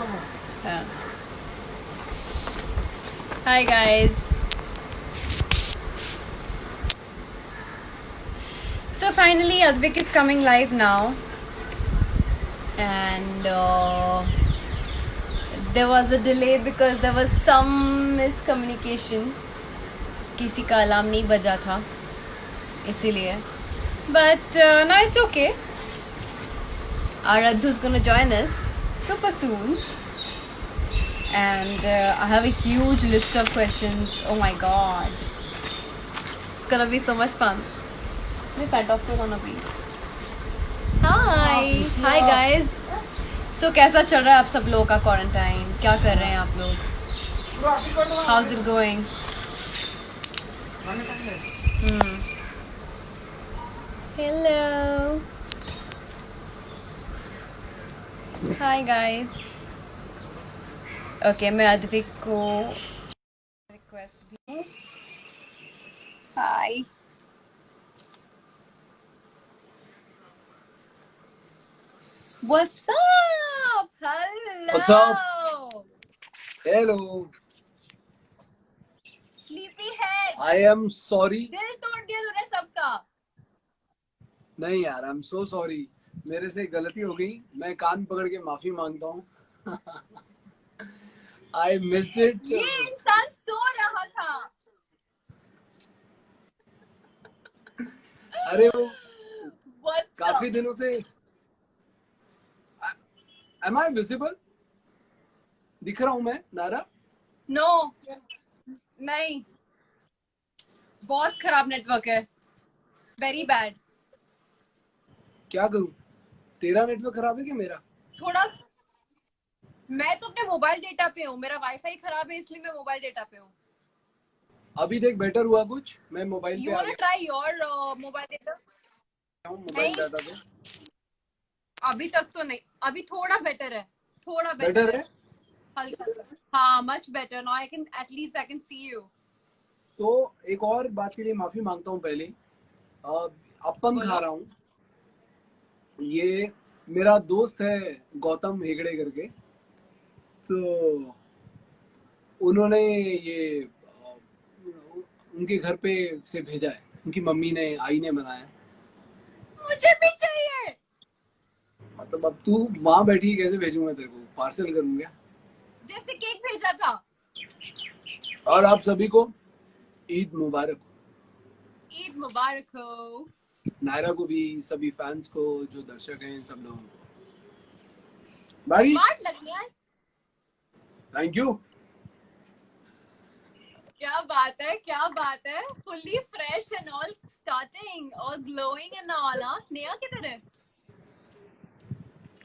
Yeah. Hi guys. So finally Advik is coming live now, and there was a delay because there was some miscommunication. किसी का alarm नहीं बजा था इसीलिए, but now it's okay. Our Adhu is gonna join us super soon, and I have a huge list of questions. Oh my god, it's gonna be so much fun. May fat off to one please. Hi guys. So कैसा चल रहा है आप सब लोगों का quarantine? क्या कर रहे हैं आप लोग? How's it going? Hello. Hi guys. Okay, मैं अद्विक को रिक्वेस्ट भी. Hi. What's up? Hello. What's up? Hello. Sleepy head. I am sorry. दिल तोड़ दिया तूने सबका. नहीं यार, I'm so sorry. मेरे से गलती हो गई. मैं कान पकड़ के माफी मांगता हूँ. I missed it. ये इंसान सो रहा था. अरे वो What's काफी up? दिनों से. Am I visible? दिख रहा हूँ मैं, नारा? No. नहीं. बहुत खराब नेटवर्क है. Very bad. क्या करूँ? तेरा नेटवर्क खराब है कि मेरा? थोड़ा. मैं तो अपने मोबाइल डेटा पे हूँ. मेरा वाईफाई खराब है इसलिए मैं मोबाइल डेटा पे हूँ. अभी देख बेटर हुआ कुछ. मैं मोबाइल You पे आ wanna try your mobile data? गया हूँ. मोबाइल नहीं. डाटा पे. अभी तक तो नहीं. अभी थोड़ा बेटर है. थोड़ा बेटर बेटर है? हल्का. हाँ, much better. Now I can at least I can see you. तो एक और बात के लिए माफी मांगता हूँ पहले. अपन खा रहा हूँ. ये मेरा दोस्त है गौतम हेगड़े करके. तो उन्होंने ये उनके घर पे से भेजा है. उनकी मम्मी ने, आई ने बनाया. मुझे भी चाहिए. मतलब अब तू वहां बैठी कैसे भेजूंगा तेरे को? पार्सल करूंगा. जैसे केक भेजा था. और आप सभी को ईद मुबारक. ईद मुबारक हो. नायरा को भी, सभी फैंस को, जो दर्शक हैं, सब लोगों को. भाई स्मार्ट लग रहा है. Thank you. क्या बात है, क्या बात है. Fully fresh and all starting और ग्लोइंग एंड ऑल. नेहा किधर है?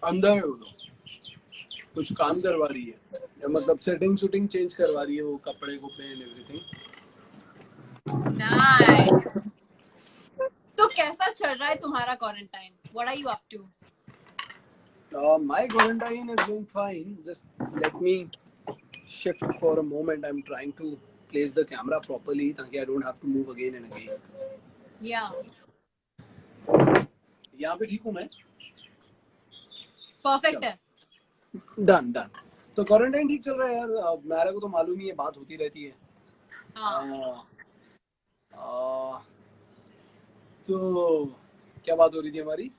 अंदर है वो तो. कुछ काम करवा रही है, मतलब सेटिंग शूटिंग चेंज करवा रही है. वो कपड़े एंड एवरीथिंग. नाइस. तो कैसा चल रहा है तुम्हारा quarantine? What are you up to? My quarantine is going fine. Just let me shift for a moment. I'm trying to place the camera properly ताकि I don't have to move again and again. Yeah. यहाँ पे ठीक हूँ मैं. Perfect है. Done. तो quarantine ठीक चल रहा है यार. मेरे को तो मालूम ही है, बात होती रहती है. तो क्या बात हो रही थी हमारी?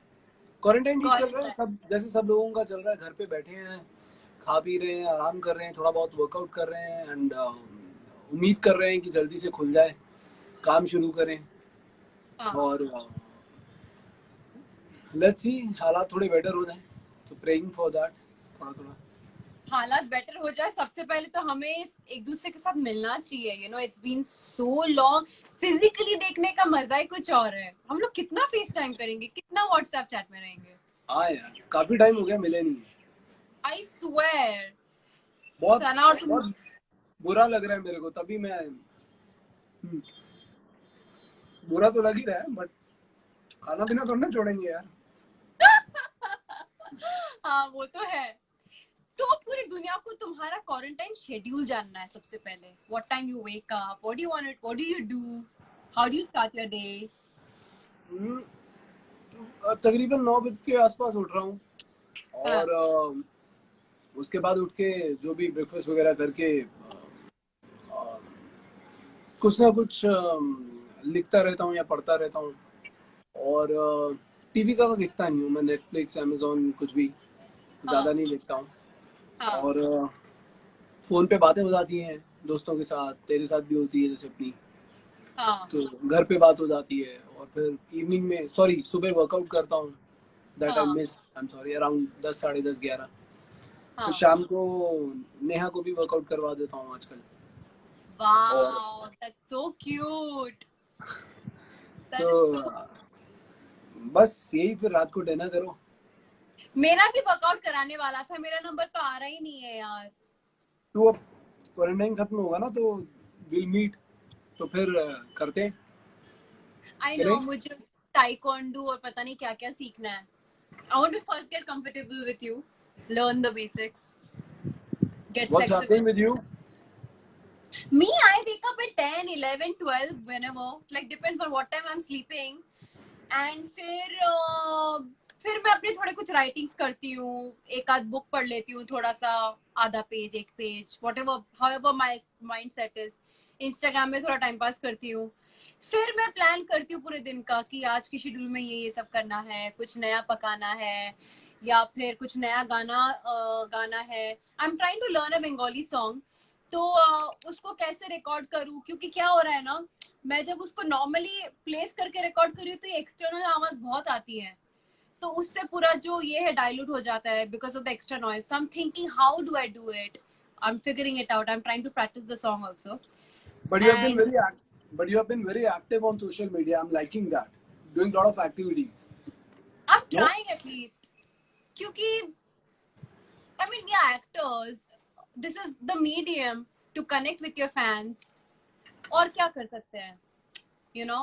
क्वारंटाइन ठीक चल रहा है. सब जैसे सब लोगों का चल रहा है. घर पे बैठे हैं, खा पी रहे हैं, आराम कर रहे हैं, थोड़ा बहुत वर्कआउट कर रहे हैं. एंड उम्मीद कर रहे हैं कि जल्दी से खुल जाए, काम शुरू करें. और लेट्स सी हालात थोड़े बेटर हो जाए. तो प्रेइंग फॉर दैट. थोड़ा हालात बेटर हो जाए. सबसे पहले तो हमें एक दूसरे के साथ मिलना चाहिए. You know it's been so long. Physically देखने का मजा ही कुछ और है. हम लोग कितना फेस टाइम करेंगे, कितना व्हाट्सएप चैट में रहेंगे. हाँ यार, काफी टाइम हो गया मिले नहीं. I swear. बहुत बुरा लग रहा है मेरे को. तभी मैं बुरा तो लग ही रहा है, बट खाना पीना थोड़ा ना छोड़ेंगे यार. हाँ वो तो है. तो पूरी दुनिया को तुम्हारा क्वारंटाइन शेड्यूल जानना है सबसे पहले. What time you wake up, what do you want, what do you do, how do you start your day? तकरीबन 9 बजे के आसपास उठ रहा हूँ. और उसके बाद उठ के जो भी ब्रेकफास्ट वगैरह करके कुछ ना कुछ लिखता रहता हूँ या पढ़ता रहता हूँ। और टीवी ज़्यादा देखता नहीं हूँ मैं, नेटफ्लिक्स अमेजोन कुछ भी ज़्यादा हाँ नहीं देखता हूँ। हाँ और फ़ोन पे बातें हो जाती हैं दोस्तों के साथ, तेरे साथ भी होती है जैसे अपनी, हाँ तो घर पे बात हो जाती है। और फिर इवनिंग में, सॉरी, सुबह वर्कआउट करता हूँ, दैट आई हाँ miss, I am sorry, around 10 साढ़े 10 11। फिर हाँ। शाम को नेहा को भी वर्कआउट करवा देता हूँ आजकल। और वाओ, दैट्स सो क्यूट। तो दैट इज सो। बस यही, फिर रात को डिनर करो। मेरा भी वर्कआउट कराने वाला था, मेरा नंबर तो आ रहा ही नहीं है यार। तो अब क्वारंटाइन खत्म होगा ना तो विल मीट, तो फिर करते हैं, आई नो, चलेंगे। मुझे ताइक्वांडो और पता नहीं क्या क्या सीखना है। I want to first get comfortable with you, learn the basics, get what's flexible. Happening with you? Me, I wake up at 10, 11, 12, whenever. Like, depends on what time I'm sleeping. And फिर मैं अपने थोड़े कुछ writings करती हूँ, एक आध book पढ़ लेती हूँ, थोड़ा सा, आधा पेज, एक page, what ever, however my mind set is. Instagram में थोड़ा टाइम पास करती हूँ. फिर मैं प्लान करती हूँ पूरे दिन का कि आज के शेड्यूल में ये सब करना है, कुछ नया पकाना है, या फिर कुछ नया गाना है. I am trying to learn a Bengali song. तो उसको कैसे रिकॉर्ड करूँ, क्योंकि क्या हो रहा है ना, मैं जब उसको नॉर्मली प्लेस करके रिकॉर्ड करी हूँ तो ये एक्सटर्नल आवाज बहुत आती है, तो उससे पूरा जो ये है डाइल्यूट हो जाता है because of the extra noise. So I am thinking how do I do it. I am figuring it out. I am trying to practise the song also. But you have been and very but you have been very active on social media. I'm liking that. Doing a lot of activities. I am No? Trying at least, क्योंकि I mean या actors, this is the medium to connect with your fans. और क्या कर सकते हैं, you know,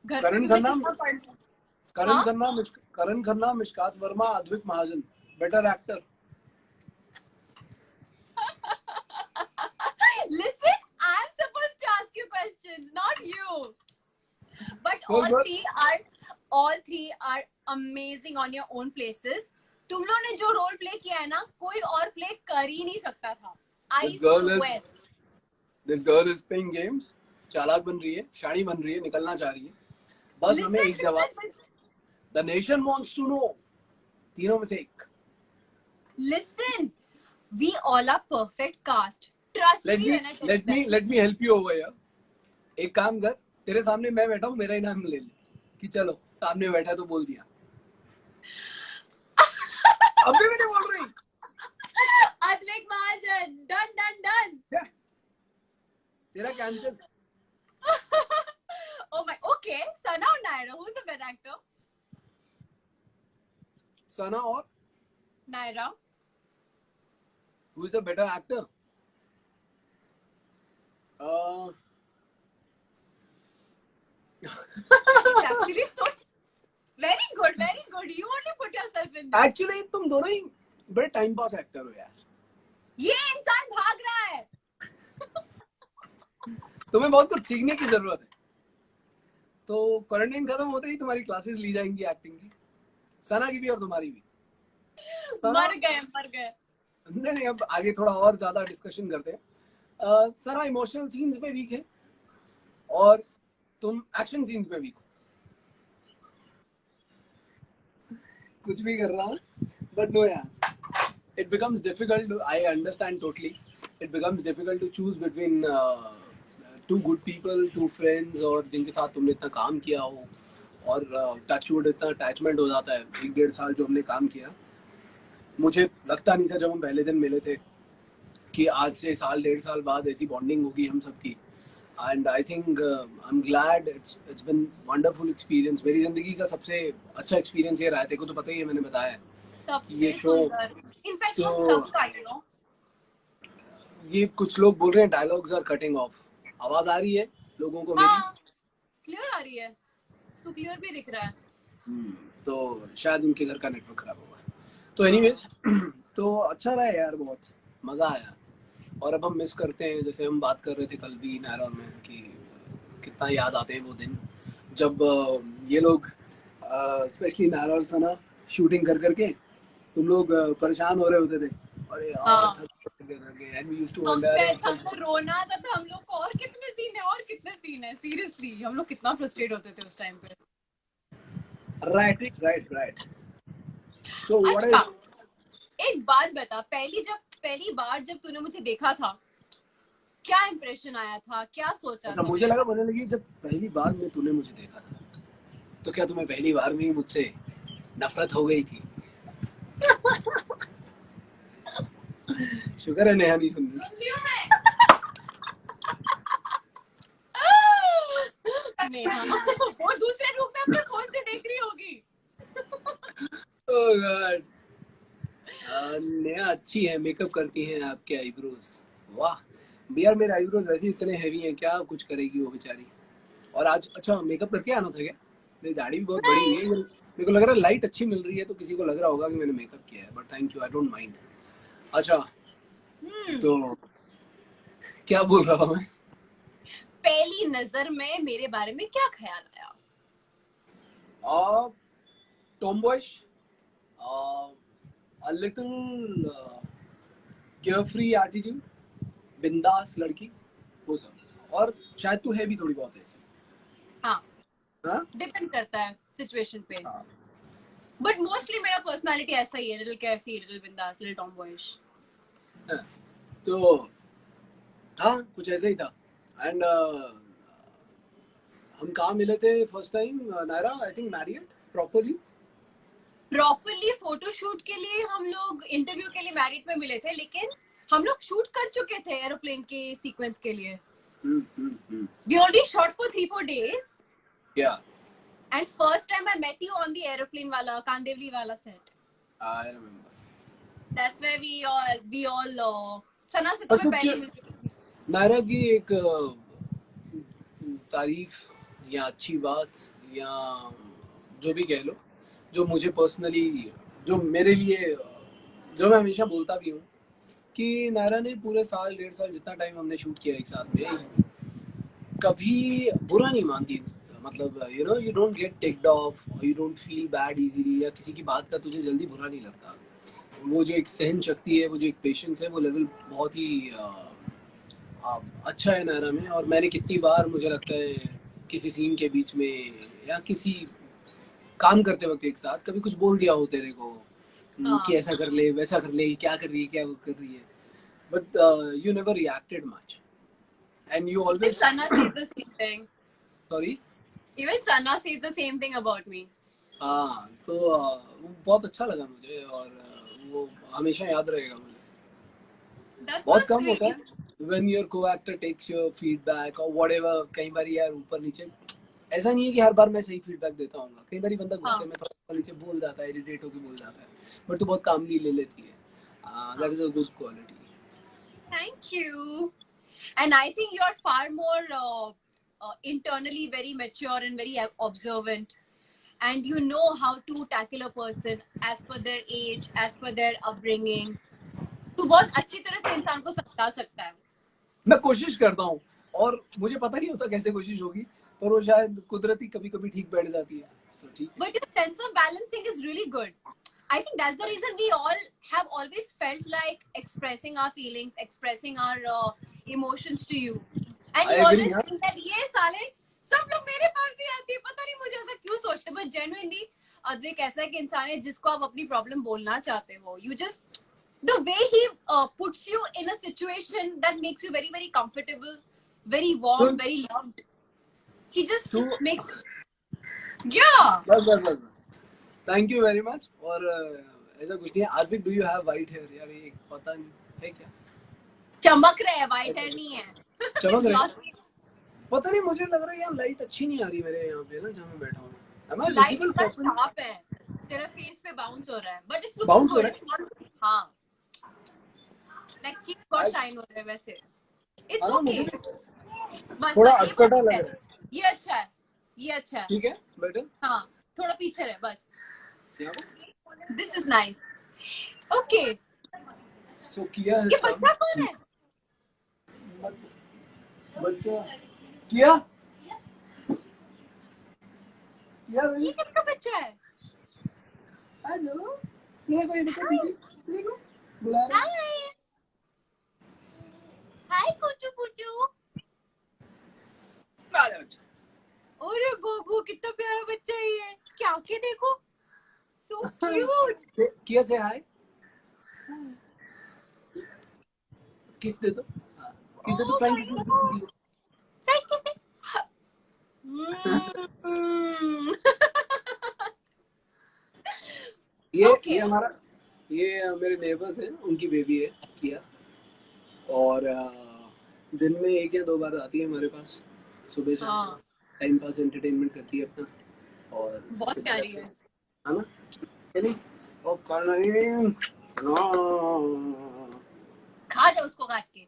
घर पे Karan भी मैं Khanna, कितना पढ़. Karan हाँ. Khanna, Karan Khanna, Mishkat Verma, Advik Mahajan. Better actor. Listen, I'm supposed to ask you questions, not you. But Good, good. all three are amazing on your own places. तुम लोगों ने जो role play किया है ना, कोई और play कर ही नहीं सकता था. I This girl swear. is playing games. चालाक बन रही है, शानी बन रही है, निकलना चाह रही है. बस हमें एक जवाब. The nation wants to know. तीनों में से एक. Listen, we all are perfect cast. Trust me when I tell you that. Let me help you over here. एक काम कर, तेरे सामने मैं बैठा हूँ, मेरा ही नाम ले ले कि चलो सामने बैठा तो बोल दिया. अभी भी नहीं बोल रही. Advik Mahajan, done. Yeah. तेरा cancel. Oh my, okay. Sana or Naira, who's a better actor? सना और Naira. who is a better actor? Actually, so very good. You only put yourself in there. Actually तुम दोनों ही बड़े time pass actor हो यार. ये इंसान भाग रहा है. तुम्हें बहुत कुछ सीखने की जरूरत है. तो क्वारंटाइन खत्म होते ही तुम्हारी क्लासेस ली जाएंगी एक्टिंग की, सना की भी और तुम्हारी भी. मर गए. नहीं, अब आगे थोड़ा और ज्यादा डिस्कशन करते हैं. सना इमोशनल सीन्स पे वीक है और तुम एक्शन सीन्स पे वीक हो. कुछ भी कर रहा हूँ, बट नो यार, it becomes difficult to, I understand totally, it becomes difficult to choose between two good people, two friends, और जिनके साथ तुमने इतना काम किया हो और टचवुड इतना अटैचमेंट हो जाता है. 1-1.5 साल जो हमने काम किया, मुझे लगता नहीं था जब हम पहले दिन मिले थे कि आज से 1-1.5 साल बाद ऐसी बॉन्डिंग होगी हम सबकी. And I think I am glad. It's been wonderful experience. मेरी जिंदगी का सबसे अच्छा एक्सपीरियंस ये रहा है. देखो तो पता ही है, मैंने बताया है ये शो. इनफैक्ट तो हम सबका, यू नो, ये कुछ लोग बोल रहे हैं डायलॉग्स आर कटिंग ऑफ. आवाज आ रही है लोगों को मेरी? हाँ, क्लियर आ रही है. तो क्लियर भी दिख रहा है. तो शायद उनके घर का नेटवर्क खराब होगा. तो एनीवेज, तो अच्छा रहा यार, बहुत मजा आया. और अब हम मिस करते हैं, जैसे हम बात कर रहे थे कल भी नायरा में, कि कितना याद आते हैं वो दिन जब ये लोग, स्पेशली नायरा और सना, शूटिंग कर करके तुम लोग परेशान हो रहे होते थे अरे हाँ, यार एंड वी यूज्ड टू हम वंडर पे हमको रोना आता था हम लोग को, और कितने सीन है, और कितने सीन है, सीरियसली हम लोग कितना फ्रस्ट्रेट होते थे उस टाइम पे। राइट सो व्हाट अच्छा, इज एक बात बता, पहली बार जब तूने मुझे देखा था, क्या इंप्रेशन आया था, क्या सोचा अच्छा था? मुझे लगा बोलने लगी जब पहली बार में तूने मुझे देखा था तो क्या तुम्हें पहली बार में ही मुझसे नफरत हो गई थी। शुक्र है नेहा नहीं सुन रही। नेहा वो दूसरे रूम में अपने फोन से देख रही होगी। ओह गॉड नेहा अच्छी है, मेकअप करती हैं आपके आईब्रोज। वाह यार मेरे आईब्रोज वैसे इतने हैवी हैं, क्या कुछ करेगी वो बेचारी। और आज अच्छा मेकअप करके आना था क्या? मेरी दाढ़ी भी बहुत बड़ी हुई है, मेरे को लग रहा है लाइट अच्छी मिल रही है तो किसी को लग रहा होगा कि मैंने मेकअप किया है, but thank you, I don't mind. अच्छा तो क्या बोल रहा हूँ मैं? पहली नजर में मेरे बारे में क्या ख्याल आया? टॉमबॉयश, a little carefree attitude, बिंदास लड़की, वो सब। और शायद तू है भी थोड़ी बहुत ऐसी। हाँ, हाँ डिपेंड करता है सिचुएशन पे, हाँ बट मोस्टली मेरा पर्सनालिटी ऐसा ही है, लिटिल कैफी, लिटिल बिंदास, लिटिल टॉमबॉयिश। हाँ, तो हाँ कुछ ऐसा ही था। एंड हम कहाँ मिले थे first time Naira? I think Marriott properly photoshoot के लिए हम लोग इंटरव्यू के लिए मैरिट में मिले थे, लेकिन हम लोग शूट कर चुके थे एरोप्लेन के सीक्वेंस के लिए। We already shot for 3-4 days या and first time I met you on the aeroplane वाला कांदेवली वाला set. I remember. That's where we all Sana से तो मैं पहले मिल चुकी थी। नायरा की एक तारीफ या अच्छी बात या जो भी कह लो, जो मुझे पर्सनली, जो मेरे लिए, जो मैं हमेशा बोलता भी हूँ कि नायरा ने पूरे साल 1.5 साल जितना टाइम हमने शूट किया एक साथ में, कभी बुरा नहीं मानती। मतलब you know you don't get ticked off, you don't feel bad easily, या किसी की बात का तुझे जल्दी बुरा नहीं लगता। वो जो एक सहन शक्ति है, वो जो एक पेशेंस है, वो लेवल बहुत ही अच्छा है नायरा में। और मैंने कितनी बार, मुझे लगता है किसी सीन के बीच में या किसी काम करते वक्त एक साथ कभी कुछ बोल दिया हो तेरे को कि ऐसा कर ले वैसा कर ले, क्या कर रही है, क्या वो कर रही है, but you never reacted much and you always. Sana says the same thing. Sorry. Even Sana says the same thing about me. हाँ तो वो बहुत अच्छा लगा मुझे, और वो हमेशा याद रहेगा मुझे। That's बहुत so कम sweet. होता है when your co-actor takes your feedback or whatever। कई बार यार ऊपर नीचे, ऐसा नहीं है कि हर बार मैं सही फीडबैक देता हूँ, कई बार बंदा गुस्से में थोड़ा ऊपर नीचे बोल जाता है, इरिटेट होकर बोल जाता है, बट तो बहुत कामली ले लेती है। That is a good quality. Thank you. And I think you are far more internally very mature and very observant. And you know how to tackle a person as per their age, as per their upbringing. तू बहुत अच्छी तरह से इंसान को समझा सकता है। मैं कोशिश करता हूँ, और मुझे पता नहीं होता कैसे कोशिश होगी, पर वो शायद कुदरती कभी कभी ठीक बैठ जाती है, तो ठीक है। But your sense of balancing is really good. I think that's the reason we all have always felt like expressing our feelings, expressing our emotions to you. And you always think that ये साले सब लोग मेरे पास ही आती है, पता नहीं मुझे ऐसा क्यों सोचते, but genuinely अद्वैक ऐसा एक इंसान है जिसको आप अपनी प्रॉब्लम बोलना चाहते हो. You just, the way he puts you in a situation that makes you very very comfortable, very warm, very loved. He just makes, yeah. बस थैंक यू वेरी मच। और ऐसा कुछ नहीं है। Arpik, do you have white hair? यार ये पता नहीं है क्या, चमक रहा है, व्हाइट हेयर नहीं है, चमक रहा है। पता नहीं, मुझे लग रहा है यार लाइट अच्छी नहीं आ रही मेरे यहाँ पे ना, जहाँ मैं बैठा हूँ। Am I visible properly? Sharp है, तेरा फेस पे बाउंस हो रहा है, बट इट्स Bounce हो लुकिंग गुड. हाँ, लाइक चीक बहुत शाइन हो रहा है वैसे. इट्स ओके, बस थोड़ा ये अटपटा लग रहा है। ये अच्छा है, ये अच्छा है. ठीक है बेटर। हाँ, थोड़ा पीछे रहे बस. यहाँ दिस इज नाइस. ओके, सो किया है ये बच्चा कौन है? बच्चा किया ये किसका बच्चा है? हेलो, ये देखो दीदी, देखो बुला रहे हैं। हाय हाय कुचू पुचू। आ जा बच्चा। अरे बाबू कितना प्यारा बच्चा है ये, इसकी आंखें देखो, सो क्यूट। किया से हाय, किस दे दो, हाँ, किस दे दो, ओह फ्रेंड माय किस दे गॉड, दो। थैंक यू से। ये ओके। हमारा, ये मेरे नेबर्स हैं, उनकी बेबी है किया, और दिन में 1 या 2 बार आती है हमारे पास, सुबह शाम, हाँ टाइम पास एंटरटेनमेंट करती है अपना और बहुत चली प्यारी जाती है। है ना। चलिए, और करना नहीं, खा जाओ उसको काट के।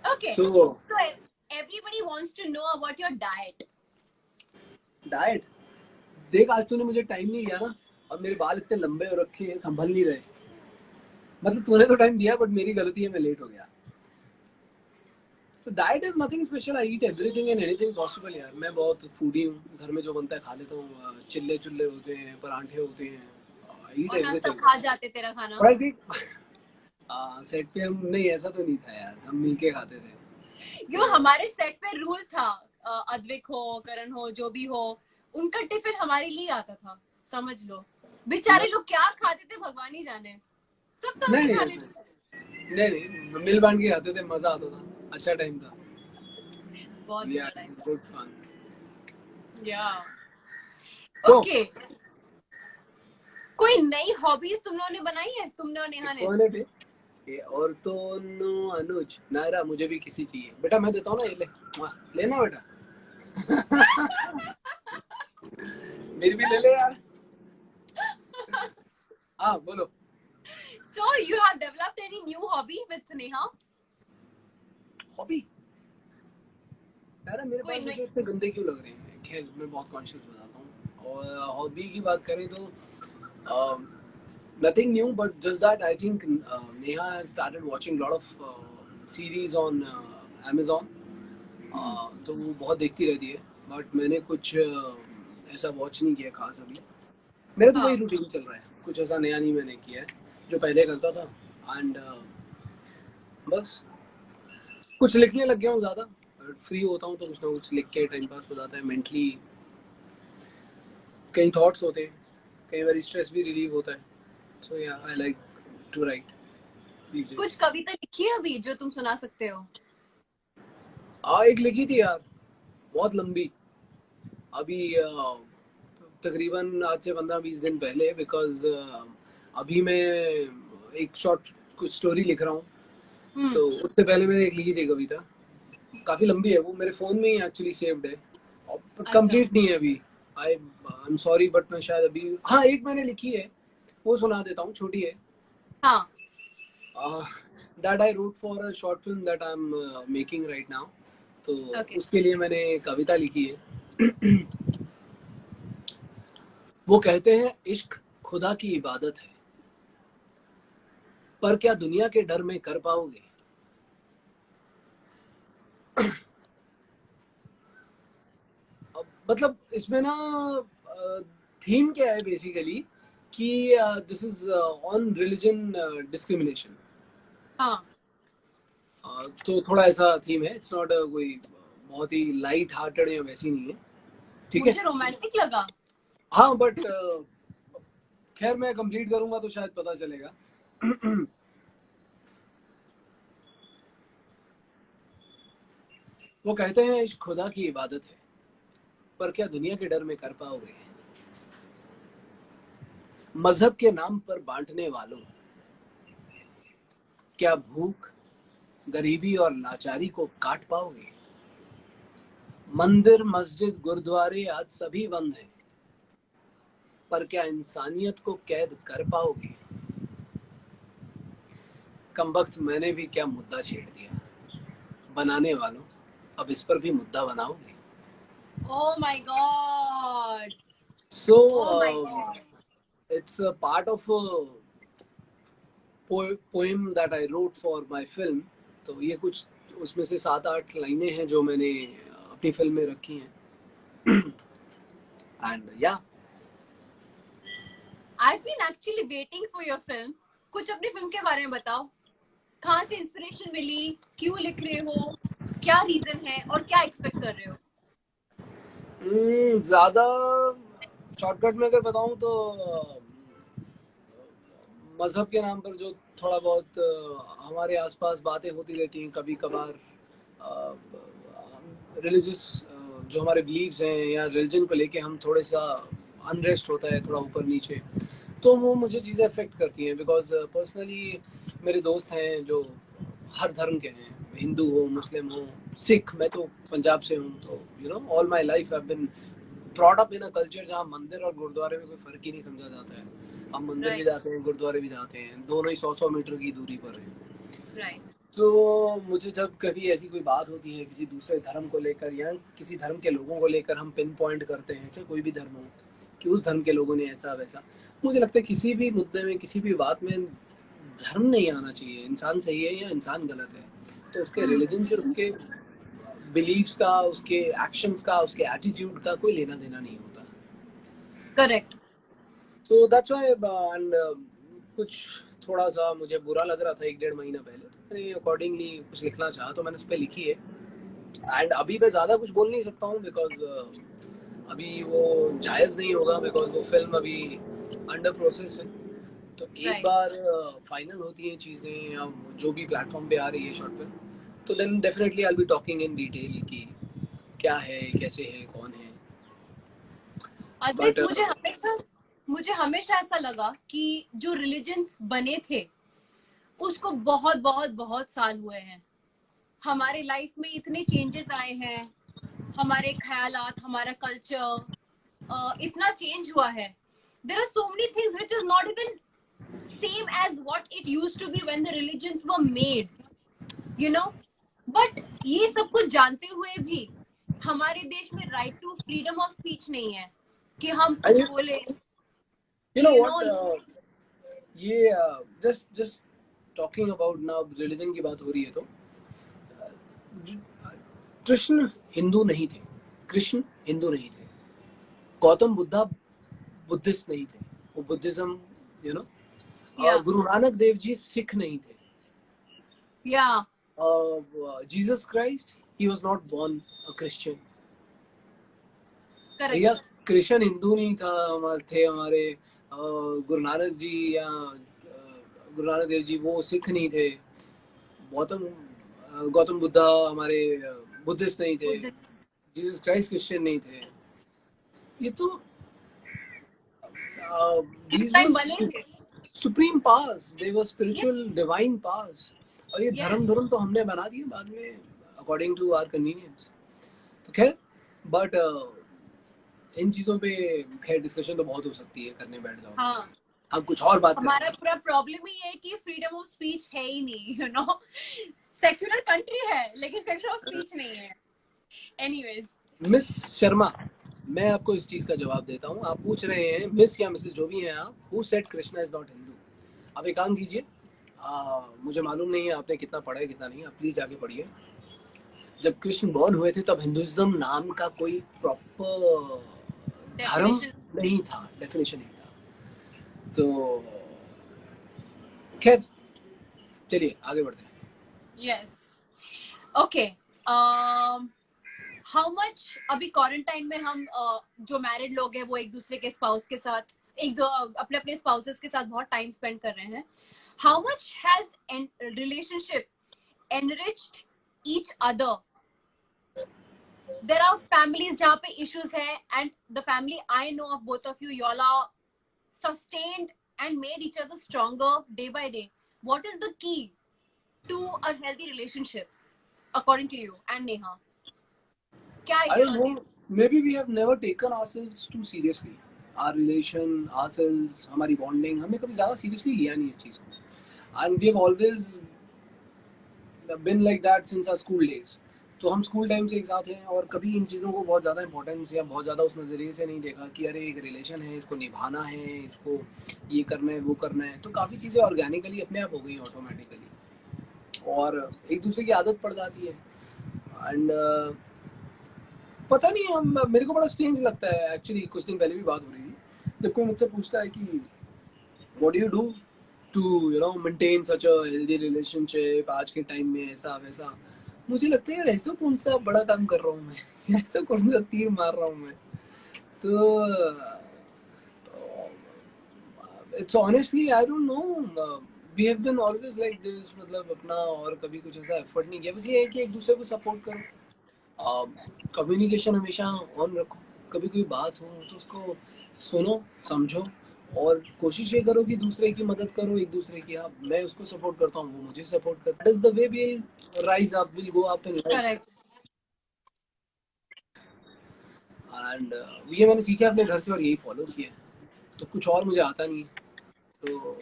Okay so so everybody wants to know about your diet. Diet, देख आज तूने मुझे टाइम नहीं दिया ना, और मेरे बाल इतने लंबे हो रखे हैं, संभल नहीं रहे। मतलब तूने तो टाइम दिया, बट मेरी गलती है, मैं लेट हो गया। तो diet is nothing special, I eat everything and anything possible यार। मैं बहुत फूडी हूँ, घर में जो बनता है खा लेता हूँ। चिल्ले चुल्ले होते हैं, परांठे होते हैं, आई ईट और ना सब एवरीथिंग। खा जाते तेरा खाना। और आई सेट पे हम, नहीं ऐसा तो नहीं था यार, हम मिलके खाते थे। क्यों, हमारे सेट पे रूल था, अद्विक हो करण हो जो भी हो, उनका टिफिन हमारे लिए आता था, समझ लो। बेचारे लोग क्या खाते थे भगवान ही जाने, सब तो नहीं हमें नहीं खा ऐसा लेते थे। नहीं, नहीं मिल बांट के खाते थे, मजा आता था, अच्छा टाइम था। बहुत या अच्छा टाइम। Good fun. या तो ओके, कोई नई हॉबीज तुम लोगों ने बनाई है, तुमने और नेहा ने? कौन है थे ये? और तो नो, अनुज नायरा, मुझे भी किसी चाहिए बेटा, मैं देता हूँ ना, ये ले, लेना बेटा। मेरी भी ले ले यार। हाँ बोलो। So you have developed any new hobby with Neha? Hobby यार, मेरे कोई पास नई? मुझे इतने गंदे क्यों लग रहे हैं, खैर मैं बहुत कॉन्शियस हो जाता हूँ। और हॉबी की बात करें तो nothing new, but just that I think Neha has started watching a lot of series on Amazon. तो वो बहुत देखती रहती है, बट मैंने कुछ ऐसा वॉच नहीं किया खास अभी। मेरा तो वही हाँ रूटीन चल रहा है, कुछ ऐसा नया नहीं मैंने किया है, जो पहले करता था। एंड बस कुछ लिखने लग गया हूँ ज़्यादा, फ्री होता हूँ तो कुछ ना कुछ लिख के टाइम पास हो जाता है मेंटली। कई थॉट्स होते हैं, कई बार स्ट्रेस भी रिलीव होता है। सो या आई लाइक टू राइट दीस कुछ डेज। कविता लिखी है अभी जो तुम सुना सकते हो? हाँ एक लिखी थी यार, बहुत लंबी, अभी तकरीबन आज से 15-20 दिन पहले, बिकॉज अभी मैं एक शॉर्ट कुछ स्टोरी लिख रहा हूँ। तो उससे पहले मैंने एक लिखी थी कविता, काफी लंबी है वो, मेरे फोन में ही एक्चुअली सेव्ड है, और अच्छा कंप्लीट नहीं है अभी। आई एम सॉरी, बट मैं शायद अभी, हाँ एक मैंने लिखी है, वो सुना देता हूँ, छोटी है। हाँ that I wrote for a short film that I am making right now. तो ओके। उसके लिए मैंने कविता लिखी है। वो कहते हैं इश्क खुदा की इबादत है, पर क्या दुनिया के डर में कर पाओगे। मतलब इसमें ना थीम क्या है बेसिकली, कि this is on religion discrimination. हाँ तो थोड़ा ऐसा थीम है, इट्स नॉट कोई बहुत ही लाइट हार्टेड या वैसी नहीं है, ठीक है। मुझे रोमांटिक लगा। हाँ बट खैर मैं कंप्लीट करूंगा तो शायद पता चलेगा। वो कहते हैं इश्क खुदा की इबादत है, पर क्या दुनिया के डर में कर पाओगे। मजहब के नाम पर बांटने वालों, क्या भूख, गरीबी और लाचारी को काट पाओगे। मंदिर मस्जिद गुरुद्वारे आज सभी बंद हैं, पर क्या इंसानियत को कैद कर पाओगे। कमबख्त मैंने भी क्या मुद्दा छेड़ दिया, बनाने वालों अब इस पर भी मुद्दा बनाओगे। Oh my God, so oh my God. It's a part of poem that I wrote for my film. तो ये कुछ उसमें से 7-8 लाइनें हैं जो मैंने अपनी फिल्म में रखी हैं। एंड या I've been actually waiting for your film. कुछ अपनी फिल्म के बारे में बताओ, कहाँ से इंस्पिरेशन मिली, क्यों लिख रहे हो, क्या रीजन है और क्या एक्सपेक्ट कर रहे हो? ज्यादा शॉर्टकट में अगर बताऊं तो मजहब के नाम पर जो थोड़ा बहुत हमारे आसपास बातें होती रहती हैं कभी कभार, रिलीजियस जो हमारे बिलीव्स हैं या रिलीजन को लेके हम थोड़े सा अनरेस्ट होता है थोड़ा ऊपर नीचे, तो वो मुझे चीज़ें अफेक्ट करती हैं। बिकॉज पर्सनली मेरे दोस्त हैं जो हर धर्म के हैं, हिंदू हो, मुस्लिम हो, सिख, मैं तो पंजाब से हूँ, तो you know all my life I been brought up in a culture जहाँ मंदिर और गुरुद्वारे में कोई फर्क ही नहीं समझा जाता है। हम मंदिर भी राइट, जाते हैं, गुरुद्वारे भी जाते हैं, दोनों ही 100-100 मीटर की दूरी पर हैं। राइट। तो मुझे जब कभी ऐसी कोई बात होती है किसी दूसरे धर्म को लेकर या किसी धर्म के लोगों को लेकर, हम पिन पॉइंट करते हैं, चाहे कोई भी धर्म हो, कि उस धर्म के लोगों ने ऐसा वैसा, मुझे लगता है किसी भी मुद्दे में किसी भी बात में धर्म नहीं आना चाहिए। इंसान सही है या इंसान गलत है, तो उसके रिलीजन से, उसके बिलीव्स का, उसके एक्शंस का, उसके एटीट्यूड का कोई लेना देना नहीं होता। करेक्ट। तो दैट्स व्हाई एंड कुछ थोड़ा सा मुझे बुरा लग रहा था 1-1.5 महीना पहले, तो मैंने अकॉर्डिंगली कुछ लिखना चाहा, तो मैंने उस पर लिखी है। एंड अभी मैं ज़्यादा कुछ बोल नहीं सकता हूँ बिकॉज अभी वो जायज़ नहीं होगा, बिकॉज वो फिल्म अभी अंडर प्रोसेस है। तो एक बार फाइनल होती हैं चीज़ें या जो भी प्लेटफॉर्म पे आ रही है शॉर्ट फिल्म, तो then definitely I will be talking in detail कि क्या है, कैसे है, कौन है। अद्वैत, बट मुझे हमेशा ऐसा लगा कि जो रिलीजन्स बने थे उसको बहुत बहुत बहुत साल हुए हैं। हमारे लाइफ में इतने चेंजेस आए हैं, हमारे ख्यालात, हमारा कल्चर इतना चेंज हुआ है। There are so many things which is not even same as what it used to be when the religions were made, you know. But ये सब कुछ जानते हुए भी हमारे देश में right to freedom of speech नहीं है कि हम कुछ बोले, यू नो कि यू नो। व्हाट, ये just just talking about now religion की बात हो रही है, तो कृष्ण हिंदू नहीं थे, कृष्ण हिंदू नहीं थे, गौतम बुद्धा बुद्धिस्ट नहीं थे, वो Buddhism, you know, Guru Nanak Dev ji Sikh नहीं थे, या Jesus Christ he was not born a Christian. भैया करेक्ट। कृष्ण हिंदू नहीं था, हमारे थे हमारे गुरु नानक जी या गुरु नानक देव जी वो सिख नहीं थे, गौतम गौतम बुद्धा हमारे बुद्धिस्ट नहीं थे, जीसस क्राइस्ट क्रिश्चियन नहीं थे। ये तो इस these टाइम were बनेंगे। supreme powers, they were spiritual divine powers। और ये Yes. धर्म तो हमने बना दिए बाद में according to our convenience। तो खैर, बट इन चीजों पे खैर डिस्कशन तो बहुत हो सकती है, करने बैठ जाओ हाँ, हम कुछ और बात करते हमारा हैं। पूरा प्रॉब्लम ही है कि फ्रीडम ऑफ स्पीच है ही नहीं, यू नो। सेक्युलर कंट्री है लेकिन फ्रीडम ऑफ स्पीच नहीं है। एनीवेज, मिस शर्मा, मैं आपको इस चीज का जवाब देता हूँ। आप पूछ रहे हैं मिस या मिसेस जो भी हैं आप, who said Krishna is not Hindu. आप एक काम कीजिए, मुझे मालूम नहीं है आपने कितना पढ़ा है कितना नहीं, आप प्लीज आगे पढ़िए। जब कृष्ण बॉर्न हुए थे तब हिंदुइज्म नाम का कोई प्रॉपर धर्म नहीं था, डेफिनेशन नहीं था। तो खैर चलिए आगे बढ़ते हैं। Yes, okay. हाउ मच अभी क्वारंटाइन में हम जो मैरिड लोग हैं वो एक दूसरे के स्पाउस के साथ, एक दो अपने अपने स्पाउसेस के साथ बहुत टाइम स्पेंड कर रहे हैं। How much has relationship enriched each other? there are families जहाँ पे issues है, and the family I know of both of you, y'all are sustained and made each other stronger day by day. What is the key to a healthy relationship according to you and Neha? क्या I don't know, maybe we have never taken ourselves too seriously, our relation, ourselves, हमारी bonding, हमने कभी ज़्यादा seriously लिया नहीं इस चीज़ को, and we have always been like that since our school days। तो हम स्कूल टाइम से एक साथ हैं और कभी इन चीज़ों को बहुत ज़्यादा इंपॉर्टेंस या बहुत ज़्यादा उस नज़रिए से नहीं देखा कि अरे एक रिलेशन है, इसको निभाना है, इसको ये करना है, वो करना है। तो काफ़ी चीज़ें ऑर्गेनिकली अपने आप हो गई ऑटोमेटिकली, और एक दूसरे की आदत पड़ जाती है। एंड पता नहीं, हम मेरे को बड़ा स्ट्रेंज लगता है एक्चुअली। कुछ दिन पहले भी बात हो रही थी, जब कोई मुझसे पूछता है कि what do you do to you know maintain such a healthy relationship आज के टाइम में, ऐसा वैसा। मुझे लगता है यार ऐसा कौन सा बड़ा काम कर रहा हूँ मैं ऐसा कौन सा तीर मार रहा हूँ मैं। तो it's honestly I don't know, we have been always like this, मतलब अपना और कभी कुछ ऐसा एफर्ट नहीं किया। बस ये है कि एक दूसरे को सपोर्ट करो, कम्युनिकेशन हमेशा ऑन रखो। कभी कोई बात हो तो उसको सुनो, समझो, और कोशिश ये करो कि दूसरे की मदद करो, एक दूसरे की। आप, मैं उसको सपोर्ट करता हूँ, वो मुझे सपोर्ट करता है। That's the way we will rise up, will go up in life. Correct. And ये मैंने सीखा अपने घर से और यही फॉलो किया है। तो कुछ और मुझे आता नहीं है, तो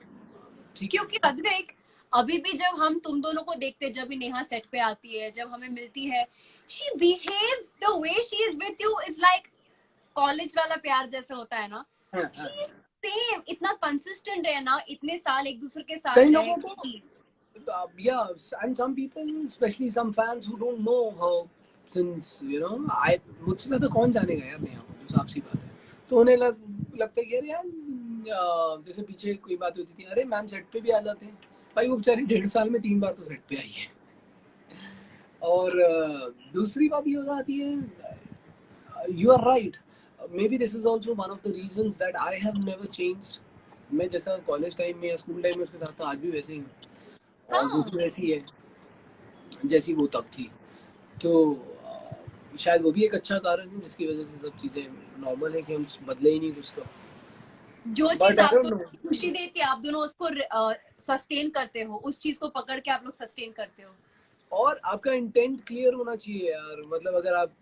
ठीक है। क्योंकि अद्वैक, अभी भी जब हम तुम दोनों को देखते हैं, जब भी नेहा सेट पे आती है, जब हमें मिलती है, she behaves the way she is with you is like college वाला प्यार जैसे होता है ना। हाँ, हाँ। शी इज सेम, इतना कंसिस्टेंट रहे ना, इतने साल एक दूसरे के कई साथ रहे। लोगों को yeah, and some people, especially some fans who don't know her since you know, I मुझसे ज़्यादा कौन जानेगा यार नेहा को, जो साफ सी बात है। तो उन्हें लगता है कि यार जैसे पीछे कोई बात होती थी, अरे मैम सेट पे भी आ जाते हैं। भाई वो बेचारी 1.5 साल में 3 बार तो सेट पे आई है। और दूसरी बात ये हो जाती है, you are right, maybe this is also one of the reasons that I have never changed. मैं जैसा कॉलेज टाइम में या स्कूल टाइम में उसके साथ था, आज भी वैसे ही हूँ, और वो हाँ, भी वैसी है जैसी वो तब थी। तो शायद वो भी एक अच्छा कारण है जिसकी वजह से सब चीज़ें नॉर्मल है, कि हम बदले ही नहीं कुछ। तो जो चीज बट आई डोंट आपको नो, खुशी देती है, आप दोनों उसको सस्टेन करते हो, उस चीज को पकड़ के आप लोग सस्टेन करते हो। और आपका इंटेंट क्लियर होना चाहिए यार। मतलब अगर आप,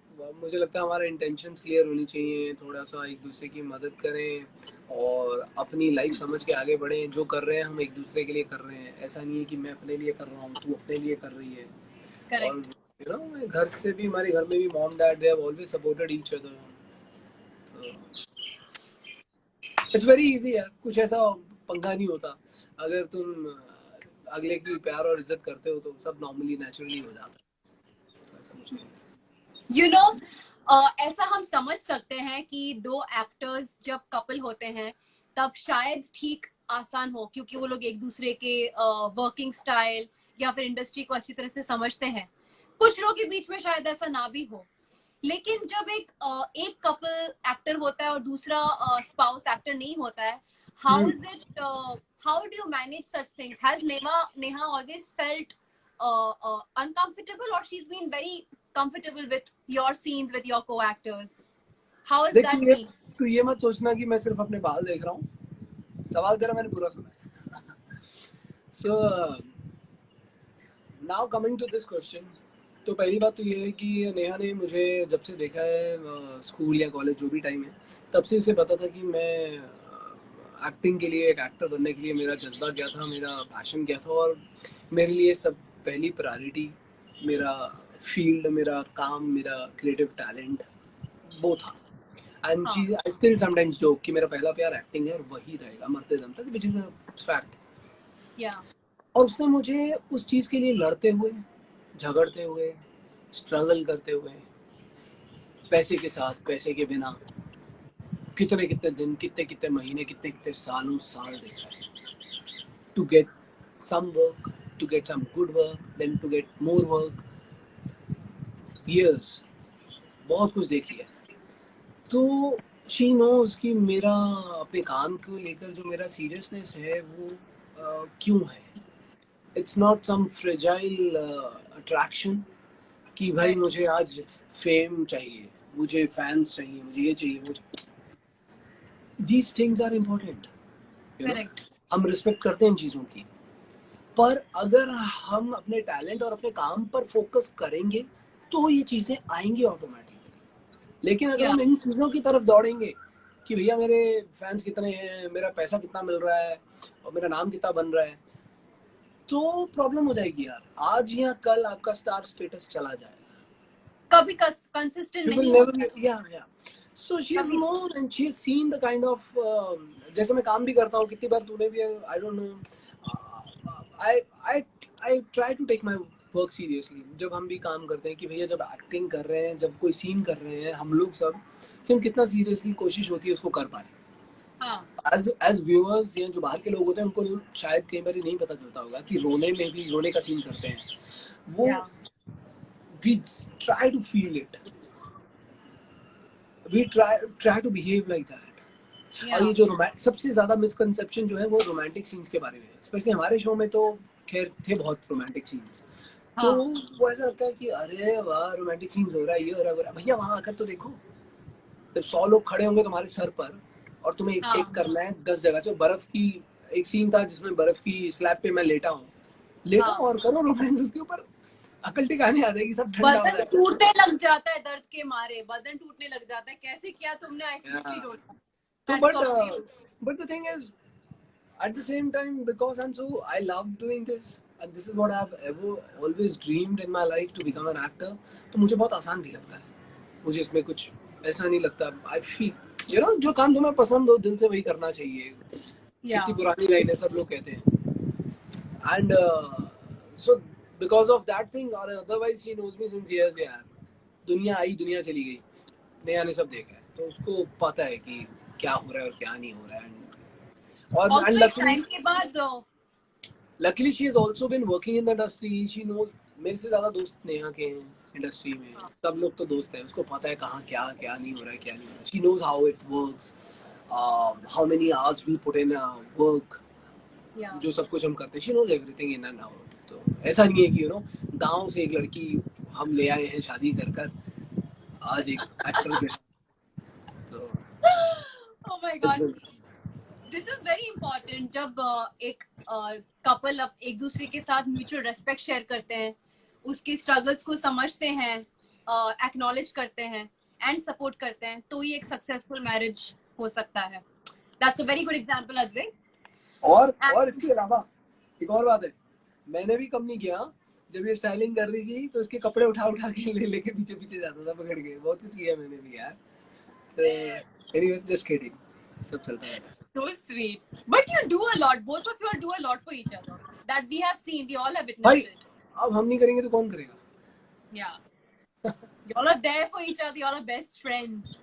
मुझे लगता है हमारा इंटेंशंस क्लियर होनी चाहिए, थोड़ा सा एक दूसरे की मदद करें और अपनी लाइफ समझ के आगे बढ़ें। जो कर रहे हैं हम एक दूसरे के लिए कर रहे हैं, ऐसा नहीं है कि मैं अपने लिए कर रहा हूँ, तू अपने लिए कर रही है। और करेक्ट। यू नो, घर से भी, हमारे घर में भी mom dad, they have always supported each other. तो इट्स वेरी इजी यार, कुछ ऐसा पंगा नहीं होता। अगर तुम अगले की प्यार और इज्जत करते हो तो सब नॉर्मली नेचुरली हो जाता है। तो ऐसा कुछ नहीं है। यू नो, ऐसा हम समझ सकते हैं कि दो एक्टर्स जब कपल होते हैं तब शायद ठीक आसान हो, क्योंकि वो लोग एक दूसरे के वर्किंग स्टाइल या फिर इंडस्ट्री को अच्छी तरह से समझते हैं। कुछ लोगों के बीच में शायद ऐसा ना भी हो, लेकिन जब एक कपल एक्टर होता है और दूसरा स्पाउस एक्टर नहीं होता है, how is it, how do you manage such things? Has Neha always felt uncomfortable, or she's been very comfortable with your scenes with your co-actors? How has देख, that ये been? तू ये मत सोचना कि मैं सिर्फ अपने बाल देख रहा हूँ। सवाल तेरा मैंने पूरा सुना है। So now coming to this question, तो पहली बात तो ये है कि नेहा ने मुझे जब से देखा है, स्कूल या कॉलेज जो भी टाइम है, तब से उसे पता था कि मैं एक्टिंग के लिए, एक एक्टर बनने के लिए मेरा जज्बा क्या था, मेरा पैशन क्या था। और मेरे लिए सब पहली प्रायोरिटी मेरा फील्ड, मेरा काम, मेरा क्रिएटिव टैलेंट वो था। एंड शी, हाँ, आई स्टिल समटाइम्स जोक कि मेरा पहला प्यार एक्टिंग है और वही रहेगा मरते दम तक, व्हिच इज अ फैक्ट। या, और उसने मुझे उस चीज़ के लिए लड़ते हुए, झगड़ते हुए, स्ट्रगल करते हुए, पैसे के साथ, पैसे के बिना, कितने कितने दिन, कितने कितने महीने, कितने कितने सालों साल देखा है, to get some work, to get some good work, then to get more work, years, बहुत कुछ देख लिया। तो शी नोज कि मेरा अपने काम को लेकर जो मेरा सीरियसनेस है वो क्यों है। It's not some fragile attraction कि भाई करेक्ट, मुझे आज फेम चाहिए, मुझे फैंस चाहिए, मुझे ये चाहिए, मुझे, these things are important, you know. Correct. हम रिस्पेक्ट करते हैं इन चीज़ों की, पर अगर हम अपने टैलेंट और अपने काम पर फोकस करेंगे तो ये चीज़ें आएंगी ऑटोमेटिकली। लेकिन अगर या, हम इन चीज़ों की तरफ दौड़ेंगे कि भैया मेरे फैंस कितने हैं, मेरा पैसा कितना मिल रहा है और मेरा नाम कितना बन रहा है, तो प्रॉब्लम हो जाएगी यार। आज या कल आपका स्टार स्टेटस चला जाएगा। कभी कंसिस्टेंट You will नहीं never होता है। get, yeah, yeah. So she has कभी, known and she has seen the kind of जैसे मैं काम भी करता हूँ, कितनी बार तूने भी, I don't know, I I I try to take my work seriously। जब हम भी काम करते हैं कि भैया जब एक्टिंग कर रहे हैं, जब कोई सीन कर रहे हैं हम लोग सब, कि हम कितना सीरियसली कोशिश होती है उसको कर पाए। हाँ एज व्यूअर्स या जो बाहर के लोग होते हैं उनको शायद कई बार नहीं पता चलता होगा कि रोने में भी रोने का सीन करते हैं वो. या We try to feel it. We try to behave like that. या और ये जो सबसे ज्यादा मिसकंसेप्शन जो है वो रोमांटिक सीन्स के बारे में है. स्पेशली हमारे शो में तो खैर थे बहुत रोमांटिक सीन्स. तो हाँ वो ऐसा लगता है कि अरे वाह रोमांटिक सीन्स हो रहा है, ये हो रहा है. भैया वहां आकर तो देखो, जब 100 लोग खड़े होंगे तुम्हारे सर पर और तुम्हें एक हाँ टेक करना है 10 जगह से. बर्फ की एक सीन था जिसमें बर्फ की स्लैब पे मैं लेटा हूँ हाँ और करो रोमांस उसके ऊपर. अकल टिकाने आ जाएगी, सब ठंडा हो बदन जाएगा. टूटने लग जाता है दर्द के मारे, बदन टूटने लग जाता है. कैसे किया तुमने ICC role? So, Hats off to you. but the thing is, at the same time, because I love doing this, and this is what I've ever always dreamed in my life to become an actor. तो मुझे बहुत आसान भी लगता है. मुझे इसमें कुछ ऐसा नहीं लगता. I feel, जो काम तुम्हें पसंद हो दिल से वही करना चाहिए. Yeah. कितनी पुरानी लाइन है, सब लोग कहते हैं. And so because of that thing, or otherwise she knows me since years यार. दुनिया आई दुनिया चली गई, नया ने सब देखा है, तो उसको पता है कि क्या हो रहा है और क्या नहीं हो रहा है. और Also, and टाइम के बाद luckily she has also been working in the industry. She knows. मेरे से ज्यादा दोस्त नेहा के हैं इंडस्ट्री में. सब लोग तो दोस्त हैं. उसको पता है कहाँ क्या क्या नहीं हो रहा है, क्या नहीं हो रहा है. She knows how it works, how many hours we put in work. yeah. जो सब कुछ हम करते हैं. She knows everything in and out. तो ऐसा नहीं है कि गांव से एक लड़की हम ले आए हैं शादी कर आज एक एक्टर के. तो Oh my God. This is very important. जब एक कपल एक दूसरे के साथ म्यूचुअल रेस्पेक्ट शेयर करते हैं, उसके स्ट्रगल्स को समझते हैं, एक्नॉलेज करते हैं एंड सपोर्ट करते हैं, तो ये एक सक्सेसफुल मैरिज हो सकता है. That's a very good example, अद्वैत. और इसके अलावा एक और बात है. मैंने भी कम नहीं किया. जब ये स्टाइलिंग कर रही थी तो इसके कपड़े उठा के लेके पीछे जाता था पकड़ के. बहुत कुछ किया मैंने भी यार. Anyways, just kidding. सब चलता है. So sweet. But you do a lot. Both of you all do a lot for each other. That we have seen. We all have witnessed it. अब हम नहीं करेंगे तो कौन करेगा? Yeah. You all are there for each other. You all are best friends.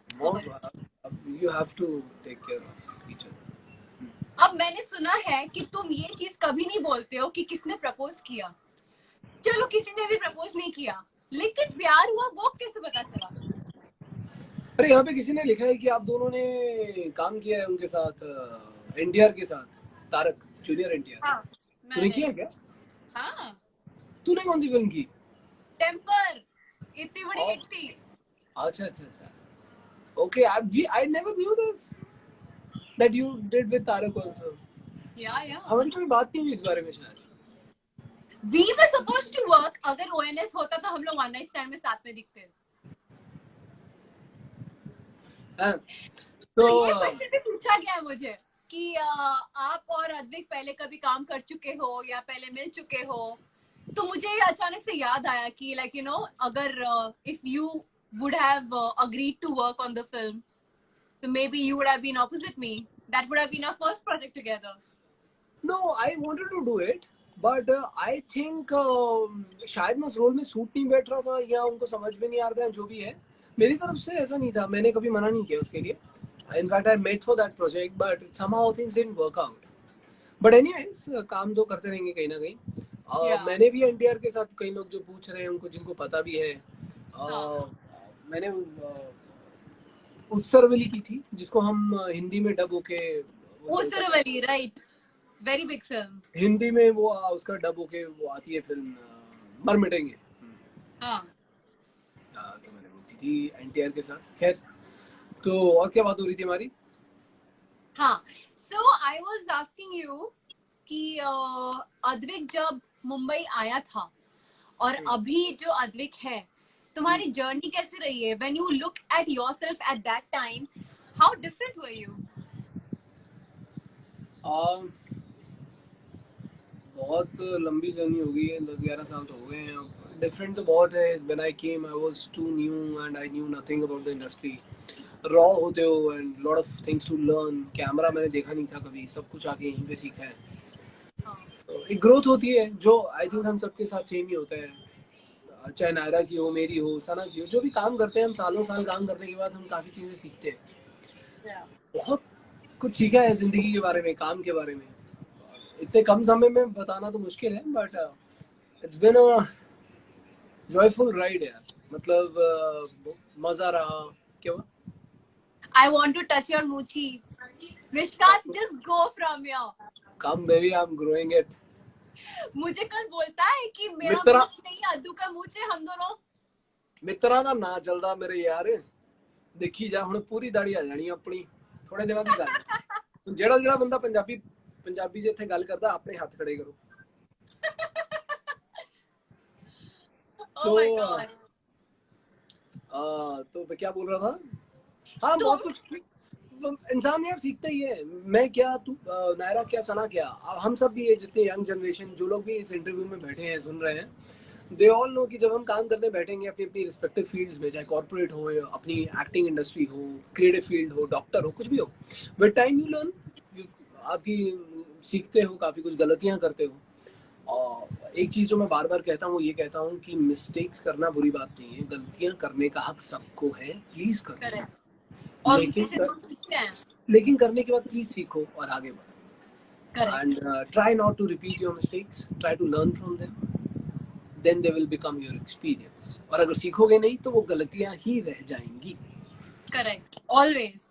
You have to take care of each other. अब मैंने सुना है कि तुम ये चीज कभी नहीं बोलते हो कि किसने प्रपोज किया. चलो किसी ने भी प्रपोज नहीं किया, लेकिन प्यार हुआ वो कैसे पता चला? अरे यहाँ पे किसी ने लिखा है कि आप दोनों ने काम किया है उनके साथ, एनटीआर के साथ. तारक जूनियर एनटीआर. हाँ, तूने किया क्या? हाँ. तूने कौन सी फिल्म की? टेम्पर. इतनी बड़ी हिट थी. अच्छा. Okay, I never knew this. That you did with Tarak also. Yeah. हमारी कोई बात नहीं हुई इस बारे में शायद. We were supposed to work. अगर ONS होता तो हम लोग वन नाइट स्टैंड में साथ में दिखते. तो ये क्वेश्चन भी पूछा गया है मुझे कि आप और अद्विक पहले कभी काम कर चुके हो या पहले मिल चुके हो. तो मुझे अचानक से याद आया कि अगर if you would have agreed to work on the film, so maybe you would have been opposite me. That would have been our first project together. No, I wanted to do it, but I think शायद मैं उस role में suit नहीं बैठ रहा था या उनको समझ में नहीं आ रहा था. जो भी है मेरी तरफ से ऐसा नहीं था. मैंने कभी मना नहीं किया उसके लिए. In fact, I made for that project, but somehow things didn't work out. But anyways, काम तो करते रहेंगे कहीं ना कहीं. मैंने भी एनटीआर के साथ कई लोग जो पूछ रहे हैं उनको जिनको पता भी है, मैंने उसरवली की थी जिसको हम हिंदी में डब होके. उसरवली, right. Very big film. Hindi में वो उसका डब होके वो आती है फिल्म मर मिटेंगे. तो मैंने वो की थी एनटीआर के साथ. खैर, तो और क्या बात हो रही थी हमारी? हाँ, सो आई वाज आस्किंग यू कि अद्विक जब मुंबई आया था और अभी जो अद्विक है, तुम्हारी जर्नी कैसी रही है? When you look at yourself at that time, how different were you? बहुत लंबी जर्नी हो गई है. 10-11 साल तो हो गए हैं. डिफरेंट तो बहुत है. When I came, I was too new and I knew nothing about the industry. Raw होते हो and lot of things to learn. Camera मैंने देखा नहीं था कभी. सब कुछ आके यहीं पे सीखा है. तो एक ग्रोथ होती है जो आई थिंक हम सबके साथ सेम ही होता है. चाहे नायरा की हो, मेरी हो, सना की हो, जो भी काम करते हैं हम सालों साल काम करने के बाद हम काफ़ी चीज़ें सीखते हैं. बहुत कुछ सीखा है जिंदगी के बारे में, काम के बारे में। इतने कम समय में बताना तो मुश्किल है, but it's been a joyful ride यार। मतलब मजा रहा। क्या हुआ? I want to touch your moochie. Mishkat, just go from here. Come baby, I am growing it. मुझे कल बोलता है कि मेरा मित्रा मूछ नहीं अद्दू का मूछ है, हम दोनों मित्रा ਦਾ ਨਾ ਚੱਲਦਾ ਮੇਰੇ ਯਾਰ। ਦੇਖੀ ਜਾ ਹੁਣ ਪੂਰੀ ਦਾੜੀ ਆ ਜਾਣੀ ਆਪਣੀ ਥੋੜੇ ਦਿਨਾਂ ਦੀ ਗੱਲ ਹੈ। ਜਿਹੜਾ ਬੰਦਾ ਪੰਜਾਬੀ ਜੇ ਇੱਥੇ ਗੱਲ ਕਰਦਾ ਆਪਣੇ ਹੱਥ ਖੜੇ ਕਰੋ। oh my god तो मैं क्या बोल रहा था? हाँ, तो बहुत कुछ इंसान यार सीखता ही है। मैं क्या, तू नायरा क्या, सना क्या, हम सब भी ये जितने यंग जनरेशन जो लोग भी इस इंटरव्यू में बैठे हैं सुन रहे हैं, दे ऑल नो कि जब हम काम करने बैठेंगे अपनी अपनी रिस्पेक्टिव फील्ड्स में, चाहे कॉर्पोरेट हो या अपनी एक्टिंग इंडस्ट्री हो, क्रिएटिव फील्ड हो, डॉक्टर हो, कुछ भी हो, विद टाइम यू लर्न, आपकी सीखते हो, काफी कुछ गलतियां करते हो। और एक चीज जो मैं बार बार कहता हूँ, ये कहता हूँ कि मिस्टेक्स करना बुरी बात नहीं है, गलतियां करने का हक सबको है, प्लीज करो। और लेकिन उसी से हम सीखते हैं। लेकिन करने के बाद प्लीज सीखो और आगे बढ़ो। Correct. And try not to repeat your mistakes, try to learn from them, then they will become your experience। और अगर सीखोगे नहीं तो वो गलतियां ही रह जाएंगी। Correct. Always.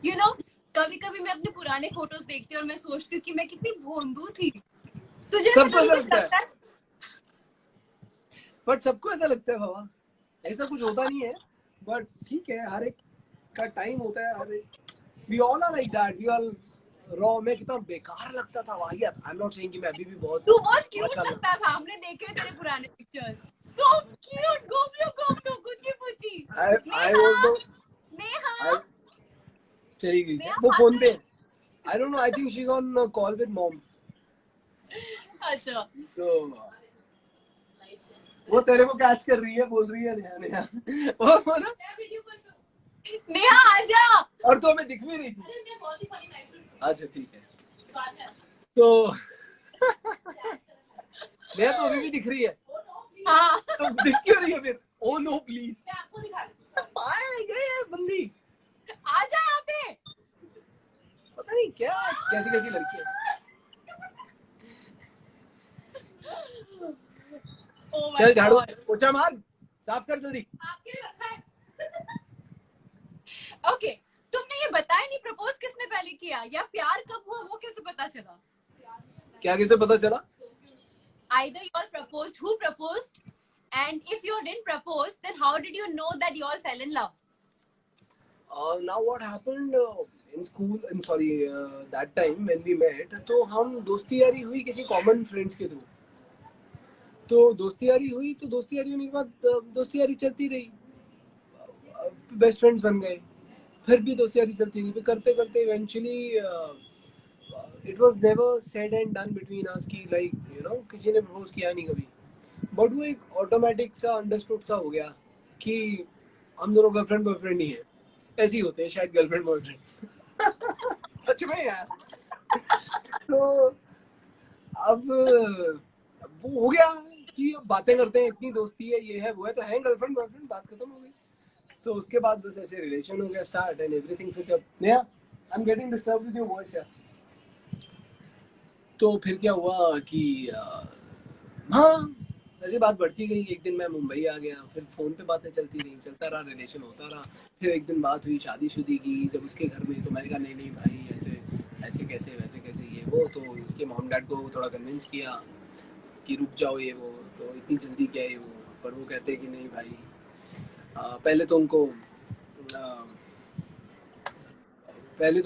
You know, कभी कभी मैं अपने पुराने फोटोज देखती हूँ और मैं सोचती हूँ कि मैं कितनी भोंदू थी। तुझे सबको ऐसा लगता लगता है, बट सबको ऐसा लगता है बाबा, ऐसा कुछ होता नहीं है। बट ठीक है, हर एक का टाइम होता है, हर एक, we all are like that, we all raw. मैं कितना बेकार लगता था वाहियात। आई एम नॉट सेइंग कि मैं अभी भी बहुत तू बहुत क्यूट लगता था, हमने देखे तेरे पुराने pictures. So cute, Goplo Kuchi पुची। I was Neha चली गई वो फोन पे। आई don't no, I think she is on call with mom. अच्छा, तो वो तेरे को कैच कर रही है, बोल रही है नेहा नेहा वो ना, नेहा आजा। और तो हमें दिख भी रही थी। अच्छा ठीक है, तो नेहा तो अभी भी दिख रही है। हाँ, तो दिख क्यों रही है फिर? ओ नो प्लीज, पाए गए बंदी, आजा यहाँ पे। पता नहीं क्या कैसी कैसी लड़की है। Oh my चल झाड़ू God. पोछा मार, साफ कर जल्दी। ओके, तुमने ये बताया नहीं प्रपोज किसने पहले किया या प्यार कब हुआ वो कैसे पता चला? क्या किसे पता चला? Either you all proposed, who proposed, and if you didn't propose, then how did you know that you all fell in love? Now what happened in school, that time when we met, तो हम दोस्ती यारी हुई किसी common friends के through. तो दोस्ती यारी हुई, तो दोस्ती यारी होने के बाद दोस्ती यारी चलती रही, बेस्ट फ्रेंड्स बन गए, फिर भी दोस्ती यारी चलती रही, फिर करते करते eventually it was never said and done between us कि लाइक यू नो किसी ने प्रपोज किया नहीं कभी, बट वो एक ऑटोमेटिक सा अंडरस्टूड सा हो गया कि हम दोनों गर्लफ्रेंड बॉयफ्रेंड ही है। ऐसे ही होते हैं शायद गर्लफ्रेंड बॉयफ्रेंड सच में यार। तो अब वो हो गया कि अब बातें करते हैं, इतनी दोस्ती है, ये है वो है, तो है गर्लफ्रेंड बॉयफ्रेंड, बात खत्म हो गई। तो उसके बाद बस ऐसे रिलेशन हो गया स्टार्ट एंड एवरीथिंग। फिर जब नया I am getting disturb with your voice यार। तो फिर क्या हुआ कि हाँ ऐसी बात बढ़ती गई। एक दिन मैं मुंबई आ गया, फिर फोन पे बातें चलती रही, चलता रहा, रिलेशन होता रहा। फिर एक दिन बात हुई शादीशुदी की, जब उसके घर में, तो मैंने कहा नहीं नहीं भाई ऐसे ऐसे कैसे वैसे कैसे ये वो। तो इसके मॉम डैड को थोड़ा कन्विंस किया कि रुक जाओ ये वो, तो इतनी जल्दी क्या है वो। पर वो कहते कि नहीं भाई, पहले तो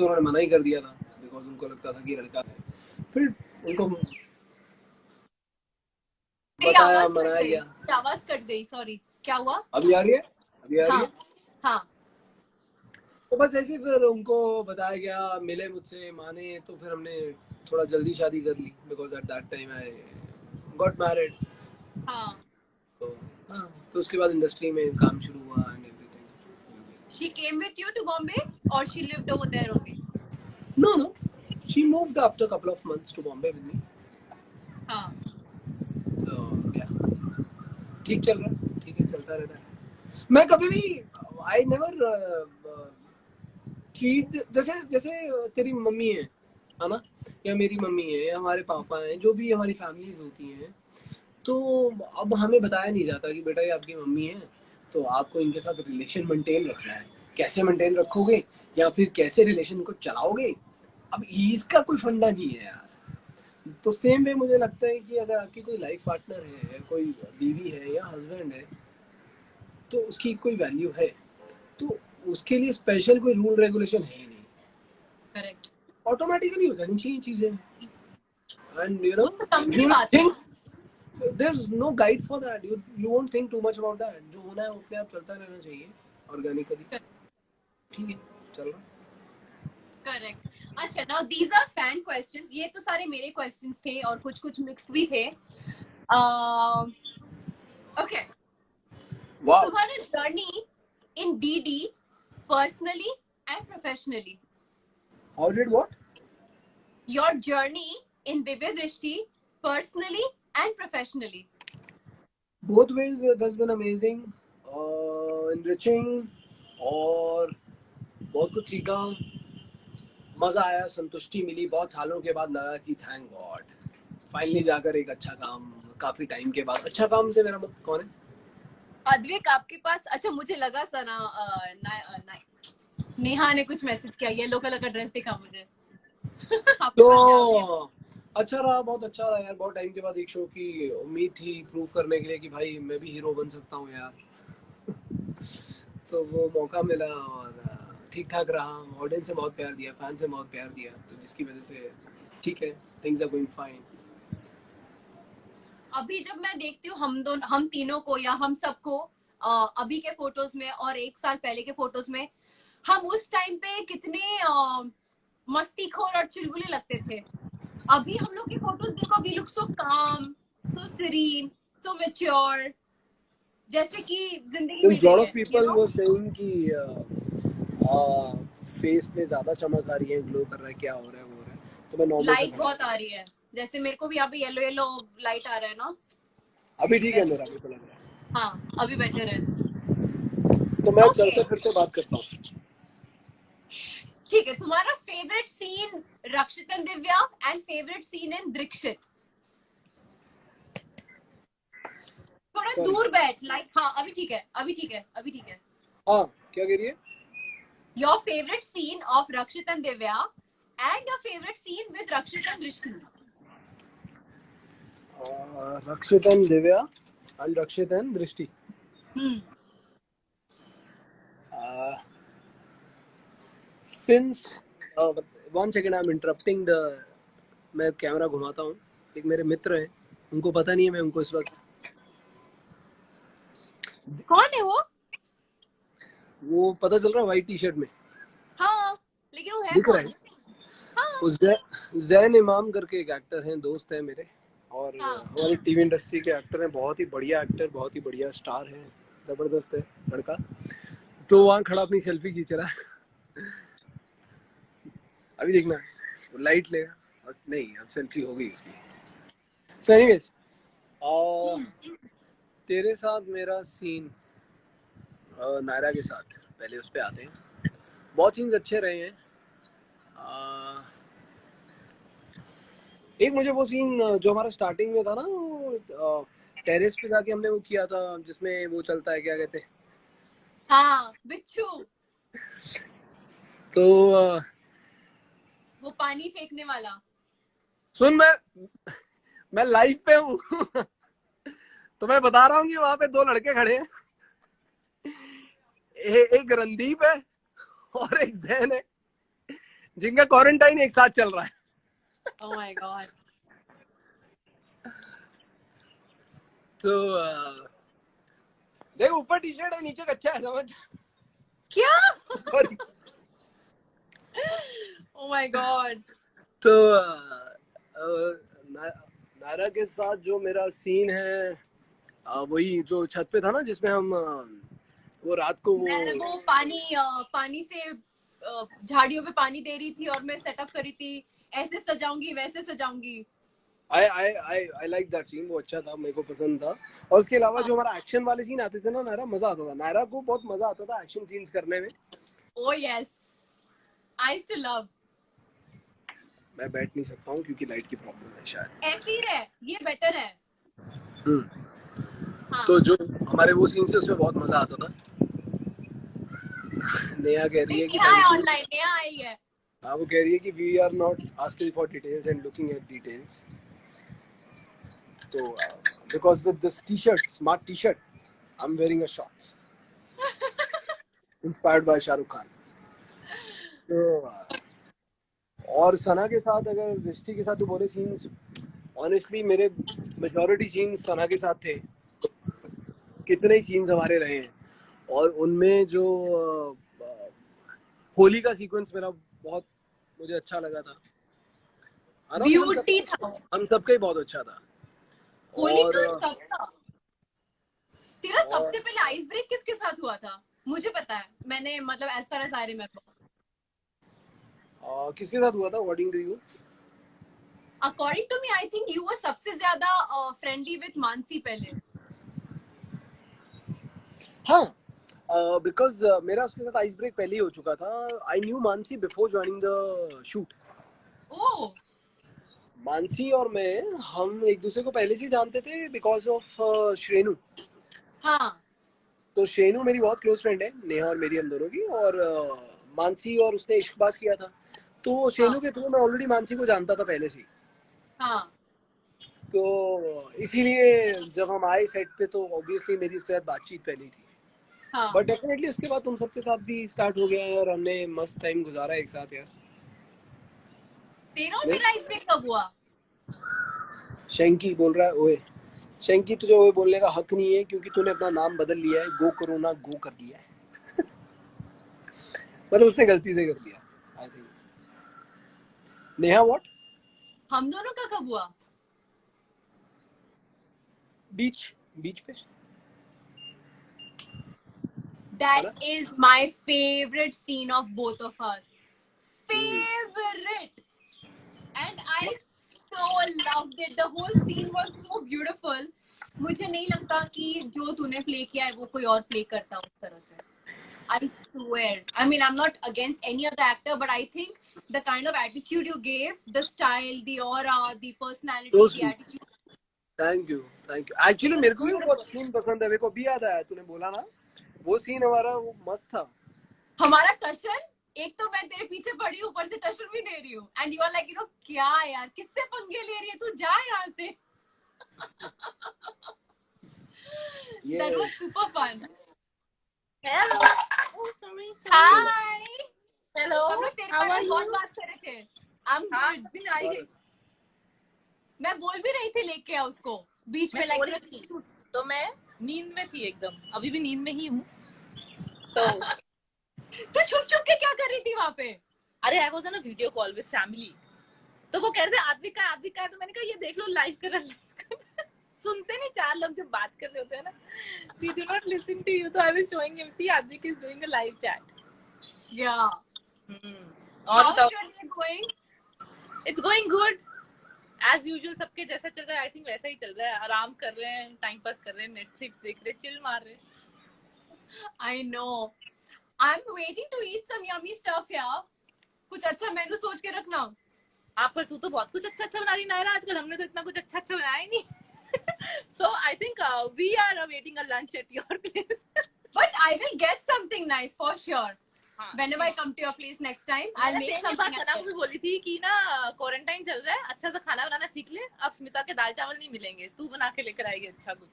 उन्होंने मना ही कर दिया था बिकॉज उनको लगता था कि लड़का है। फिर उनको बताया, मनाया गया। आवाज कट गई, सॉरी, क्या हुआ? अभी आ रही है? अभी आ रही है? हाँ। तो बस ऐसे फिर उनको बताया गया, मिले मुझसे, माने, तो फिर हमने थोड़ा जल्दी शादी कर ली because at that time I got married. हाँ। तो उसके बाद इंडस्ट्री में काम शुरू हुआ and everything. She came with you to Bombay or she lived over there only? No, she moved after a couple of months to Bombay with me. हाँ। So yeah, ठीक चल रहा है, ठीक है, चलता रहता है। मैं कभी भी I never चीट जैसे जैसे तेरी मम्मी है ना, या मेरी मम्मी है, या हमारे पापा हैं, जो भी हमारी फैमिलीज होती हैं, तो अब हमें बताया नहीं जाता कि बेटा ये आपकी मम्मी है, तो आपको इनके साथ रिलेशन मेंटेन रखना है। कैसे मेंटेन रखोगे या फिर कैसे रिलेशन को चलाओगे, अब इसका कोई फंडा नहीं है यार। तो सेम वे मुझे लगता है कि अगर आपकी कोई लाइफ पार्टनर है, कोई बीवी है या हस्बैंड है, तो उसकी कोई वैल्यू है, तो उसके लिए स्पेशल कोई रूल रेगुलेशन है ही नहीं। करेक्ट। ऑटोमेटिकली हो जानी चाहिए चीजें, एंड यू नो वो तो समझी यू बात है। Think there's no guide for that, you won't think too much about that, जो होना है वो अपने आप चलता रहना चाहिए ऑर्गेनिकली। ठीक है, चल रहा। करेक्ट। अच्छा, now these are fan questions. ये तो सारे मेरे क्वेश्चंस थे और कुछ कुछ मिक्स्ड भी थे। Okay, wow. तुम्हारा journey in DD personally and professionally. How did what? Your journey in Divya Drishti personally and professionally. both ways that's been amazing, enriching, और बहुत कुछ सीखा, मजा आया, संतुष्टि मिली, बहुत सालों के बाद लगा कि थैंक गॉड फाइनली जाकर एक अच्छा काम, काफी टाइम के बाद। अच्छा काम से मेरा मतलब कौन है? अद्विक आपके पास, अच्छा मुझे लगा सना नेहा ने कुछ मैसेज किया, येलो कलर का ड्रेस दिखा मुझे। तो अच्छा रहा, बहुत अच्छा रहा यार। बहुत टाइम के बाद एक शो की उम्मीद थी प्रूव करने के लिए कि भाई मैं भी हीरो बन सकता हूँ यार। तो वो मौका मिला और ठीक ठाक रहा, ऑडियंस से बहुत प्यार दिया, फैन से बहुत प्यार दिया, तो जिसकी वजह से ठीक है, थिंग्स आर गोइंग फाइन। अभी जब मैं देखती हूँ हम तीनों को या हम सबको अभी के फोटोज में और एक साल पहले के फोटोज में, हम उस टाइम पे कितने मस्तीखोर और चुलबुले लगते थे। अभी हम लोग की फोटोज देखो, वी लुक सो काम, सो सीरीन, सो मैच्योर, जैसे कि जिंदगी में लॉट ऑफ पीपल वो सेइंग कि फेस पे ज्यादा चमक आ रही है, ग्लो कर रहा है, क्या हो रहा है, वो हो रहा है। तो मैं नॉर्मल लाइट बहुत आ रही है, जैसे मेरे को भी यहाँ पे येलो येलो लाइट आ रहा है ना। अभी ठीक है मेरा, भी तो लग रहा है। हाँ, अभी बेटर है। तो मैं चलते फिरते बात करता हूँ। ठीक है, तुम्हारा favourite scene Rakshit and Divya and favourite scene in Dikshit. थोड़ा दूर बैठ, लाइक हाँ अभी ठीक है, अभी ठीक है, अभी ठीक है। हाँ, क्या कह रही है? Your favourite scene of Rakshit and Divya and your favourite scene with Rakshit and Drishti. Rakshit and Divya and Rakshit and Drishti. Since one second I'm interrupting the, मैं कैमरा घुमाता हूँ। एक मेरे मित्र हैं, उनको पता नहीं है मैं उनको इस वक्त। कौन है वो पता चल रहा है व्हाइट टी शर्ट में। हाँ, लेकिन वो है दिख रहा कौन? है। हाँ। उस जैन इमाम करके एक एक्टर हैं, दोस्त हैं मेरे, और हाँ। हमारी टीवी इंडस्ट्री के एक्टर हैं, बहुत ही बढ़िया एक्टर, बहुत ही बढ़िया स्टार है, जबरदस्त है लड़का। तो वहाँ खड़ा अपनी सेल्फी खींच रहा है। अभी देखना लाइट लेगा, बस नहीं, अब सेल्फी हो गई उसकी। सो एनीवेज, तेरे साथ मेरा सीन नायरा के साथ, पहले उस पे आते हैं। बहुत सीन्स अच्छे रहे हैं। एक मुझे वो सीन जो हमारा स्टार्टिंग में था ना, टेरेस पे जाके हमने वो किया था, जिसमें वो चलता है, क्या कहते हैं? हाँ, बिच्छू। तो वो पानी फेंकने वाला। सुन, मैं लाइव पे हूँ। तो मैं बता रहा हूँ कि वहां पे दो लड़के खड़े हैं, एक रणदीप है और एक जैन है, जिनका क्वारंटाइन एक साथ चल रहा है। Oh my God. तो देख, ऊपर टी शर्ट है, नीचे कच्चा है, समझ? क्या? सॉरी। Oh my God. तो नायरा के साथ जो मेरा सीन है, वही जो छत पे था ना, जिसमें हम वो रात को वो पानी से झाड़ियों पे पानी दे रही थी और मैं सेटअप करी थी, ऐसे सजाऊंगी वैसे सजाऊंगी। I like that scene, वो अच्छा था, मेरे को पसंद था। और उसके अलावा जो हमारा एक्शन वाले सीन आते थे ना, नायरा, मजा आता था। नायरा को बहुत मजा आता था एक्शन सीन्स करने में। Oh yes. I used to love. मैं बैठ नहीं सकता हूँ क्योंकि लाइट की प्रॉब्लम है शायद। ऐसे ही रहे, ये बेटर है। हाँ। तो जो हमारे वो सीन से उसमें बहुत मजा आता था। नेहा कह रही है कि ऑनलाइन नेहा आई है। हाँ, वो कह रही है कि we are not asking for details and looking at details. तो because with this T shirt, smart T shirt, I am wearing a shorts inspired by Shahrukh Khan. तो और सना के साथ, अगर दृष्टि के साथ तो बोले सीन्स, ऑनेस्टली मेरे मेजॉरिटी सीन्स सना के साथ थे। कितने ही सीन्स हमारे रहे हैं, और उनमें जो होली का सीक्वेंस मेरा बहुत मुझे अच्छा लगा था। ब्यूटी था, हम सबका ही बहुत अच्छा था। होली और का सबका। तेरा सबसे पहले आइस ब्रेक किसके साथ हुआ था? मुझे पता है, मैंने मतलब as far as I remember. किसके साथ हुआ था according to you? According to me I think you were सबसे ज्यादा फ्रेंडली विद मानसी पहले। हाँ, बिकॉज मेरा उसके साथ आइस ब्रेक पहले ही हो चुका था। I knew Mansi before joining the shoot. Oh, Mansi और मैं, हम एक दूसरे को पहले से जानते थे बिकॉज ऑफ श्रेनु। हाँ। तो श्रेनु मेरी बहुत क्लोज फ्रेंड है, नेहा और मेरी, हम दोनों की। और मानसी और उसने इश्कबाज किया था, तो श्रेनु के थ्रू मैं ऑलरेडी मानसी को जानता था पहले से। हाँ। तो इसीलिए जब हम आए सेट पे तो ऑब्वियसली मेरी उसके साथ बातचीत पहले ही थी। हाँ। बट डेफिनेटली उसके बाद तुम सबके साथ भी स्टार्ट हो गया है और हमने मस्त टाइम गुजारा एक साथ यार। तेरा और मेरा आइस ब्रेक कब हुआ? शंकी बोल रहा है ओए। शंकी, तुझे ओए बोलने का हक नहीं है क्योंकि तूने अपना नाम बदल लिया है, गो कोरोना गो कर दिया है। मतलब उसने गलती से कर दिया आई थिंक। नेहा व्हाट? हम दोनों का कब हुआ? बीच पे। That is my favorite scene of both of us. Favorite. And I so loved it. The whole scene was so beautiful. मुझे नहीं लगता कि जो तूने प्ले किया है वो कोई और प्ले करता उस तरह से. I swear. I mean, I'm not against any other actor, but I think the kind of attitude you gave, the style, the aura, the personality, the attitude. Thank you actually मेरे को भी बहुत scene पसंद है। मेरे को भी याद आया तूने बोला ना, वो सीन हमारा वो मस्त था। हमारा टशन, एक तो मैं तेरे पीछे पड़ी हूँ, ऊपर से टशन भी दे रही हूँ, and you are like, you know, क्या यार, किससे पंगे ले रही है तू, जा यहाँ से। That was super fun. Hello. Oh, sorry. Hi. Hello. हम लोग तेरे बारे में बहुत बात कर रहे थे. I'm good. भी आई गई. मैं बोल भी रही थी लेके आ उसको बीच में, लाइक तो मैं नींद में थी एकदम, अभी भी नींद में ही हूँ। तो तू छुप के क्या कर रही थी वहाँ पे? अरे I was on a video call with family, तो वो कह रहे थे आद्विका है, तो मैंने कहा ये देख लो लाइव कर रहा है। सुनते नहीं चार लोग जब बात कर रहे होते हैं ना, they do not listen to you, तो I was showing him, see Advik is doing a live chat. Yeah. और how's your day going? It's going good. As usual, सबके जैसा चल रहा है, I think वैसा ही चल रहा है। आराम कर रहे हैं, टाइम पास कर रहे हैं, नेटफ्लिक्स देख रहे हैं, चिल मार रहे हैं। I know. I'm waiting to eat some yummy stuff यार। कुछ अच्छा मेनू सोच के रखना। आप पर तू तो बहुत कुछ अच्छा बना रही नायरा आजकल, हमने तो इतना कुछ अच्छा बनाया ही नहीं। So I think we are awaiting a lunch at your place. But I will get something nice for sure. Whenever I come to your place next time, I'll make something. सना मुझे बोली थी कि ना क्वारंटाइन चल रहा है, अच्छा सा खाना बनाना सीख ले, अब स्मिता के दाल चावल नहीं मिलेंगे, तू बना के लेकर आएगी अच्छा कुछ।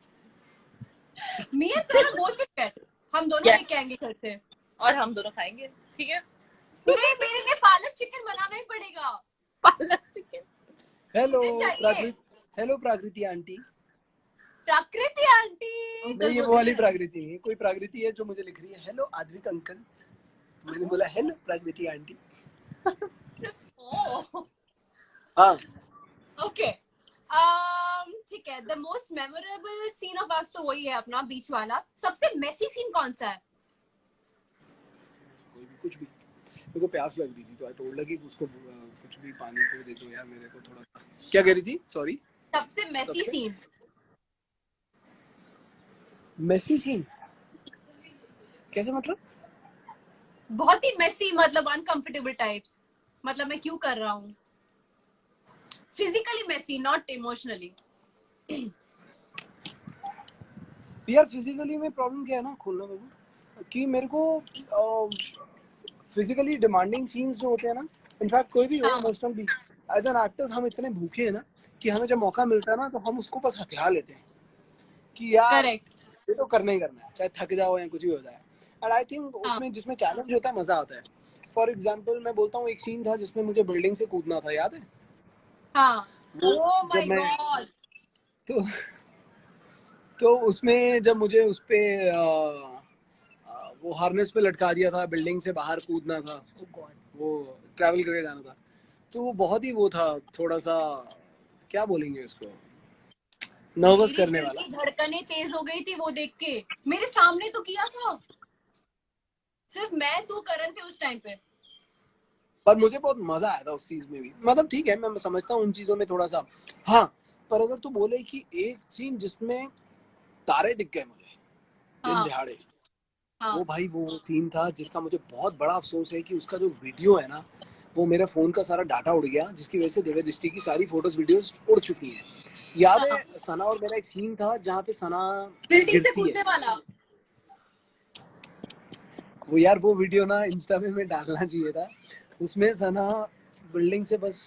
Me and Sana both will get. हम दोनों लेके आएंगे घर से और हम दोनों खाएंगे, ठीक है? नहीं, मेरे लिए पालक चिकन बनाना ही पड़ेगा। पालक चिकन। Hello Prakriti aunty. प्रकृति आंटी नहीं, ये वो वाली प्राकृति है, कोई प्राकृति है जो मुझे लिख रही है हेलो आद्विक अंकल। मैंने बोला हेलो प्राकृति आंटी। हाँ ओके, ठीक है। The most memorable scene of us तो वही है अपना बीच वाला। सबसे मेसी सीन कौन सा है? कोई भी, कुछ भी। मेरे को प्यास लग रही थी तो आई टोल्ड हर कि उसको कुछ भी पानी को दे दो यार मेरे को थोड़ा। क्या कह रही थी? सॉरी। सबसे मेसी सीन। मेसी सीन कैसे मतलब? बहुत ही मेसी, मतलब अनकंफर्टेबल टाइप्स, मतलब मैं क्यों कर रहा हूँ, फिजिकली मेसी, नॉट इमोशनली। यार फिजिकली में प्रॉब्लम क्या है ना खोलना बाबू, कि मेरे को फिजिकली डिमांडिंग सीन्स जो होते हैं ना, इनफैक्ट कोई भी हो, हाँ इमोशनल भी, एज एन एक्टर्स हम इतने भूखे हैं ना कि हमें जब मौका मिलता है ना तो हम उसको बस हथिया लेते हैं कि यार करेक्ट। ये तो करना ही करना है, चाहे थक जाओ या कुछ भी हो जाए। एंड आई थिंक हाँ उसमें जिसमें चैलेंज होता है मजा आता है। फॉर एग्जाम्पल मैं बोलता हूँ, एक सीन था जिसमें मुझे बिल्डिंग से कूदना था, याद है हाँ। वो? ओ जब माय मैं गॉड। तो तो उसमें जब मुझे उस पे वो हार्नेस पे लटका दिया था, बिल्डिंग से बाहर कूदना था, ओ गॉड। वो ट्रैवल करके जाना था, तो वो बहुत ही वो था, थोड़ा सा क्या बोलेंगे उसको, नर्वस मेरी करने दिल वाला। की धड़कनें तेज हो गई थी वो देख के, मेरे सामने तो किया था, सिर्फ मैं तू करण थे उस टाइम पे। पर मुझे बहुत मजा आया था उस चीज में भी, मतलब ठीक है मैं समझता हूँ उन चीजों में थोड़ा सा, हाँ, पर अगर तू बोले कि एक सीन जिसमें तारे दिख गए मुझे दिन हाँ दिहाड़े, वो हाँ। भाई वो सीन था जिसका मुझे बहुत बड़ा अफसोस है कि उसका जो वीडियो है ना, वो मेरे फोन का सारा डाटा उड़ गया, जिसकी वजह से दिव्या दृष्टि की सारी फोटोज वीडियोस उड़ चुकी हैं। याद हाँ है सना और मेरा एक सीन था जहाँ पे सना बिल्डिंग से गिरती है, कूदने वाला। वो यार वो वीडियो ना इंस्टा पे मैं डालना चाहिए था। उसमें सना बिल्डिंग से बस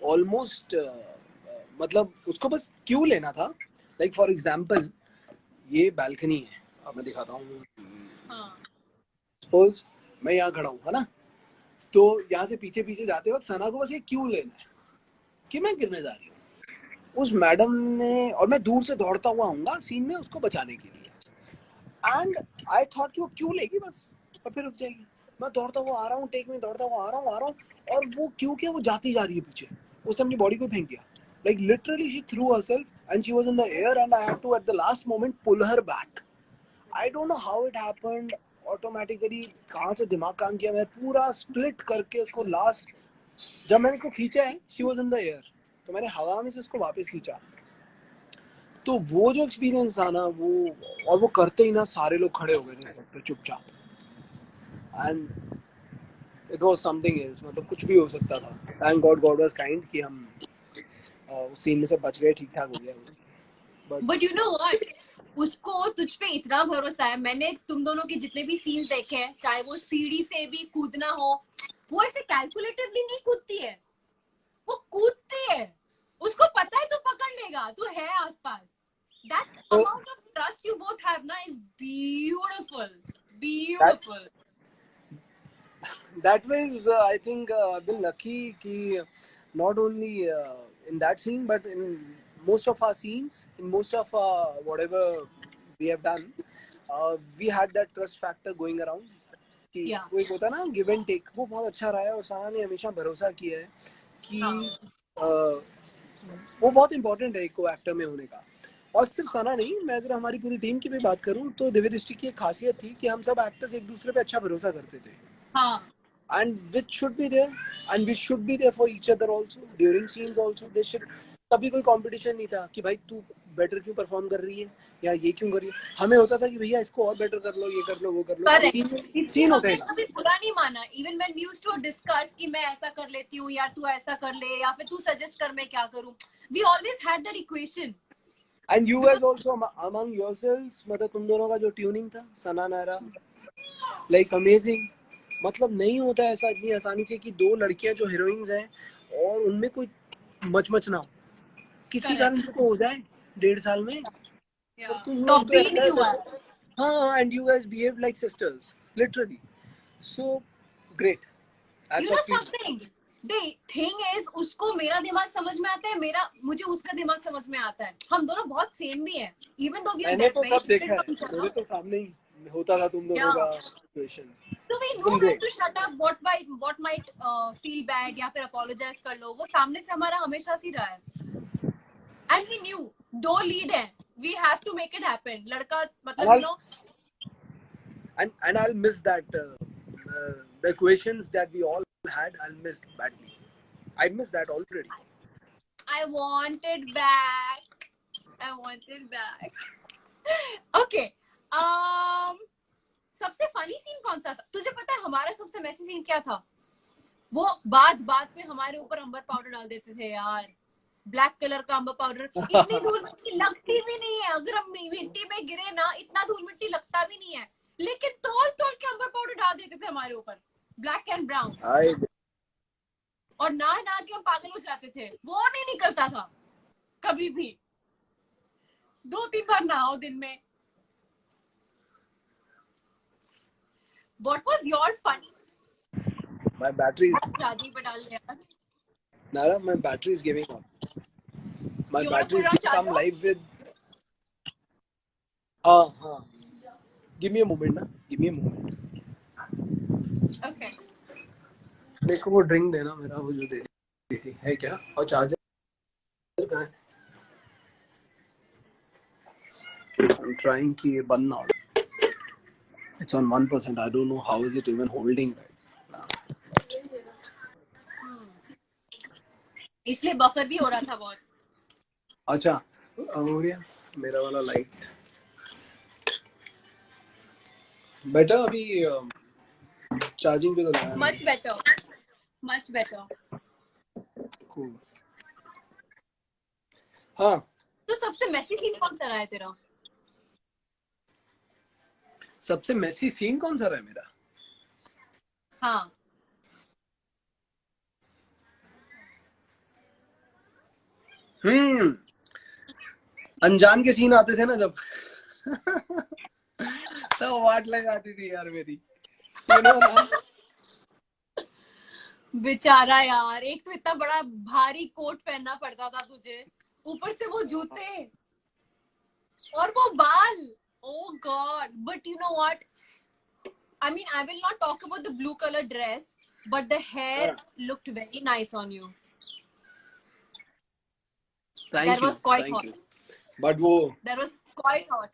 ऑलमोस्ट मतलब उसको बस क्यों लेना था, लाइक फॉर एग्जाम्पल ये बालकनी है, अब मैं दिखाता हूँ, हाँ सपोज मैं यहाँ खड़ा हूँ है ना, तो यहाँ से पीछे पीछे जाते वक्त सना को बस ये क्यों लेना है कि मैं गिरने जा रही हूँ। उस मैडम ने, और मैं दूर से दौड़ता हुआ आऊंगा सीन में उसको बचाने के लिए, एंड आई थॉट कि वो क्यों लेगी बस और फिर रुक जाएगी। मैं दौड़ता हुआ आ रहा हूँ, टेक में दौड़ता हुआ आ रहा हूँ, और वो क्यों क्या वो जाती जा रही है पीछे, उसने अपनी बॉडी को फेंक दिया, like literally she threw herself and she was in the air and I had to at the last moment pull her back. I don't know how it happened, automatically कहाँ से दिमाग काम किया, मैं पूरा स्प्लिट करके उसको लास्ट, जब मैंने उसको खींचा है she was in the air, तो मैंने हवा में से उसको वापस खींचा। तो वो जो एक्सपीरियंस था ना वो, और वो करते ही ना सारे लोग खड़े हो गए थे चुपचाप, and it was something else, मतलब कुछ भी हो सकता था। Thank God, God was kind कि हम उस सीन में से बच गए, ठीक ठाक हो गया। But but you know what, उसको तुझ पे इतना भरोसा है, मैंने तुम दोनों के जितने भी सीन्स देखे हैं, चाहे वो सीढ़ी से भी कूदना हो, वो ऐसे कैलकुलेटिवली नहीं कूदती है, वो कूदती है, उसको पता है तू पकड़ लेगा, तू है आसपास। That amount of trust you both have ना is beautiful, beautiful. that was I think I've been lucky ki not only in that scene but in most of our scenes, in most of whatever we have done, we had that trust factor going around कि या वो एक होता है ना give and take, वो बहुत अच्छा रहा है। और सारा ने हमेशा भरोसा किया है कि हाँ वो बहुत इंपॉर्टेंट है एक को एक्टर में होने का। और सिर्फ सना नहीं, मैं अगर हमारी पूरी टीम की भी बात करूं तो दिव्य दृष्टि की एक खासियत थी कि हम सब एक्टर्स एक दूसरे पे अच्छा भरोसा करते थे, हाँ and which should be there, and we should be there for each other also during scenes also. They should, कभी कोई कंपटीशन नहीं था कि भाई तू बेटर क्यों परफॉर्म कर रही है या ये क्यों कर रही है, हमें होता था कि भैया इसको और बेटर कर लो, ये कर लो, वो कर लो, और करेक्ट, इसलिए सीन हमने उठेगा। कभी बुरा नहीं माना, even when we used to discuss कि मैं ऐसा कर लेती हूँ यार, तू ऐसा कर ले, या फिर तू सजेस्ट कर मैं क्या करूँ, we always had that equation. And you because guys also among yourselves, मतलब तुम दोनों का जो ट्यूनिंग था सना नायरा, लाइक अमेजिंग। मतलब नहीं होता ऐसा इतनी आसानी से कि दो लड़कियां जो हीरोइंस हैं और उनमें कोई मच ना हो, किसी कारण से तो हो जाए 1.5 साल में। और तुम तो लोग तो अभी नहीं ऐसा हुआ। जैसे, हाँ, and you guys behave like sisters literally, so great, you hats no off to you. Something, the thing is उसको मेरा दिमाग समझ में आता है, मेरा मुझे उसका दिमाग समझ में आता है, हम दोनों बहुत सेम भी हैं, इवन दो वी आर मैंने तो वेरी सब देखा डिफरेंट है, फ्रॉम ईच मेरे अदर। तो सामने ही होता था तुम दोनों का situation. So we it's know been when great. to shut up, what might feel bad या फिर apologize कर लो, वो सामने से हमारा हमेशा से रहा है। And we knew दो lead हैं, we have to make it happen, लड़का मतलब you know। And I'll miss that the equations that we all had, I'll miss badly. I miss that already. I want it back, I want it back. Okay, सबसे funny scene कौन सा था? तुझे पता है हमारा सबसे मैसी सीन क्या था? वो बात बात पे हमारे ऊपर अंबर पाउडर डाल देते थे यार, ब्लैक कलर का अंबर पाउडर। इतनी धूल मिट्टी लगती भी नहीं है, अगर हम मिट्टी में गिरे ना इतना धूल मिट्टी लगता भी नहीं है, लेकिन तोल तोल के अंबर पाउडर डाल देते थे हमारे ऊपर, ब्लैक एंड ब्राउन। और ना के हम पागल हो जाते थे, वो नहीं निकलता था कभी भी। 2-3 बार नहाओ दिन में। What was your funny? My battery is शादी पे डाल लिया। Nara, my battery is giving off. My You wanna battery put is on giving. I'm charger? live with. हाँ. Give me a moment ना. Give me a moment. Okay. मेरे को वो drink देना, मेरा वो जो दे दी थी है क्या? और चार्जर कहाँ है? I'm trying कि ये बंद ना हो. It's on 1%. I don't know how is it even holding right now. इसलिए बफर भी हो रहा था बहुत। अच्छा, हो गया मेरा वाला लाइट। बेटा अभी चार्जिंग पे तो लगा। Much better. Much better. Cool. हाँ, तो सबसे मैसी सीन कौन सा रहा है तेरा? सबसे मेसी सीन कौन सा रहा है मेरा? हाँ। अनजान के सीन आते थे ना जब तो वाट लग जाती थी यार मेरी, you know ना? बेचारा यार, एक तो इतना बड़ा भारी कोट पहनना पड़ता था तुझे, ऊपर से वो जूते और वो बाल। Oh God! But you know what? I mean, I will not talk about the blue color dress, but the hair looked very nice on you. That was quite hot. But वो That was quite hot.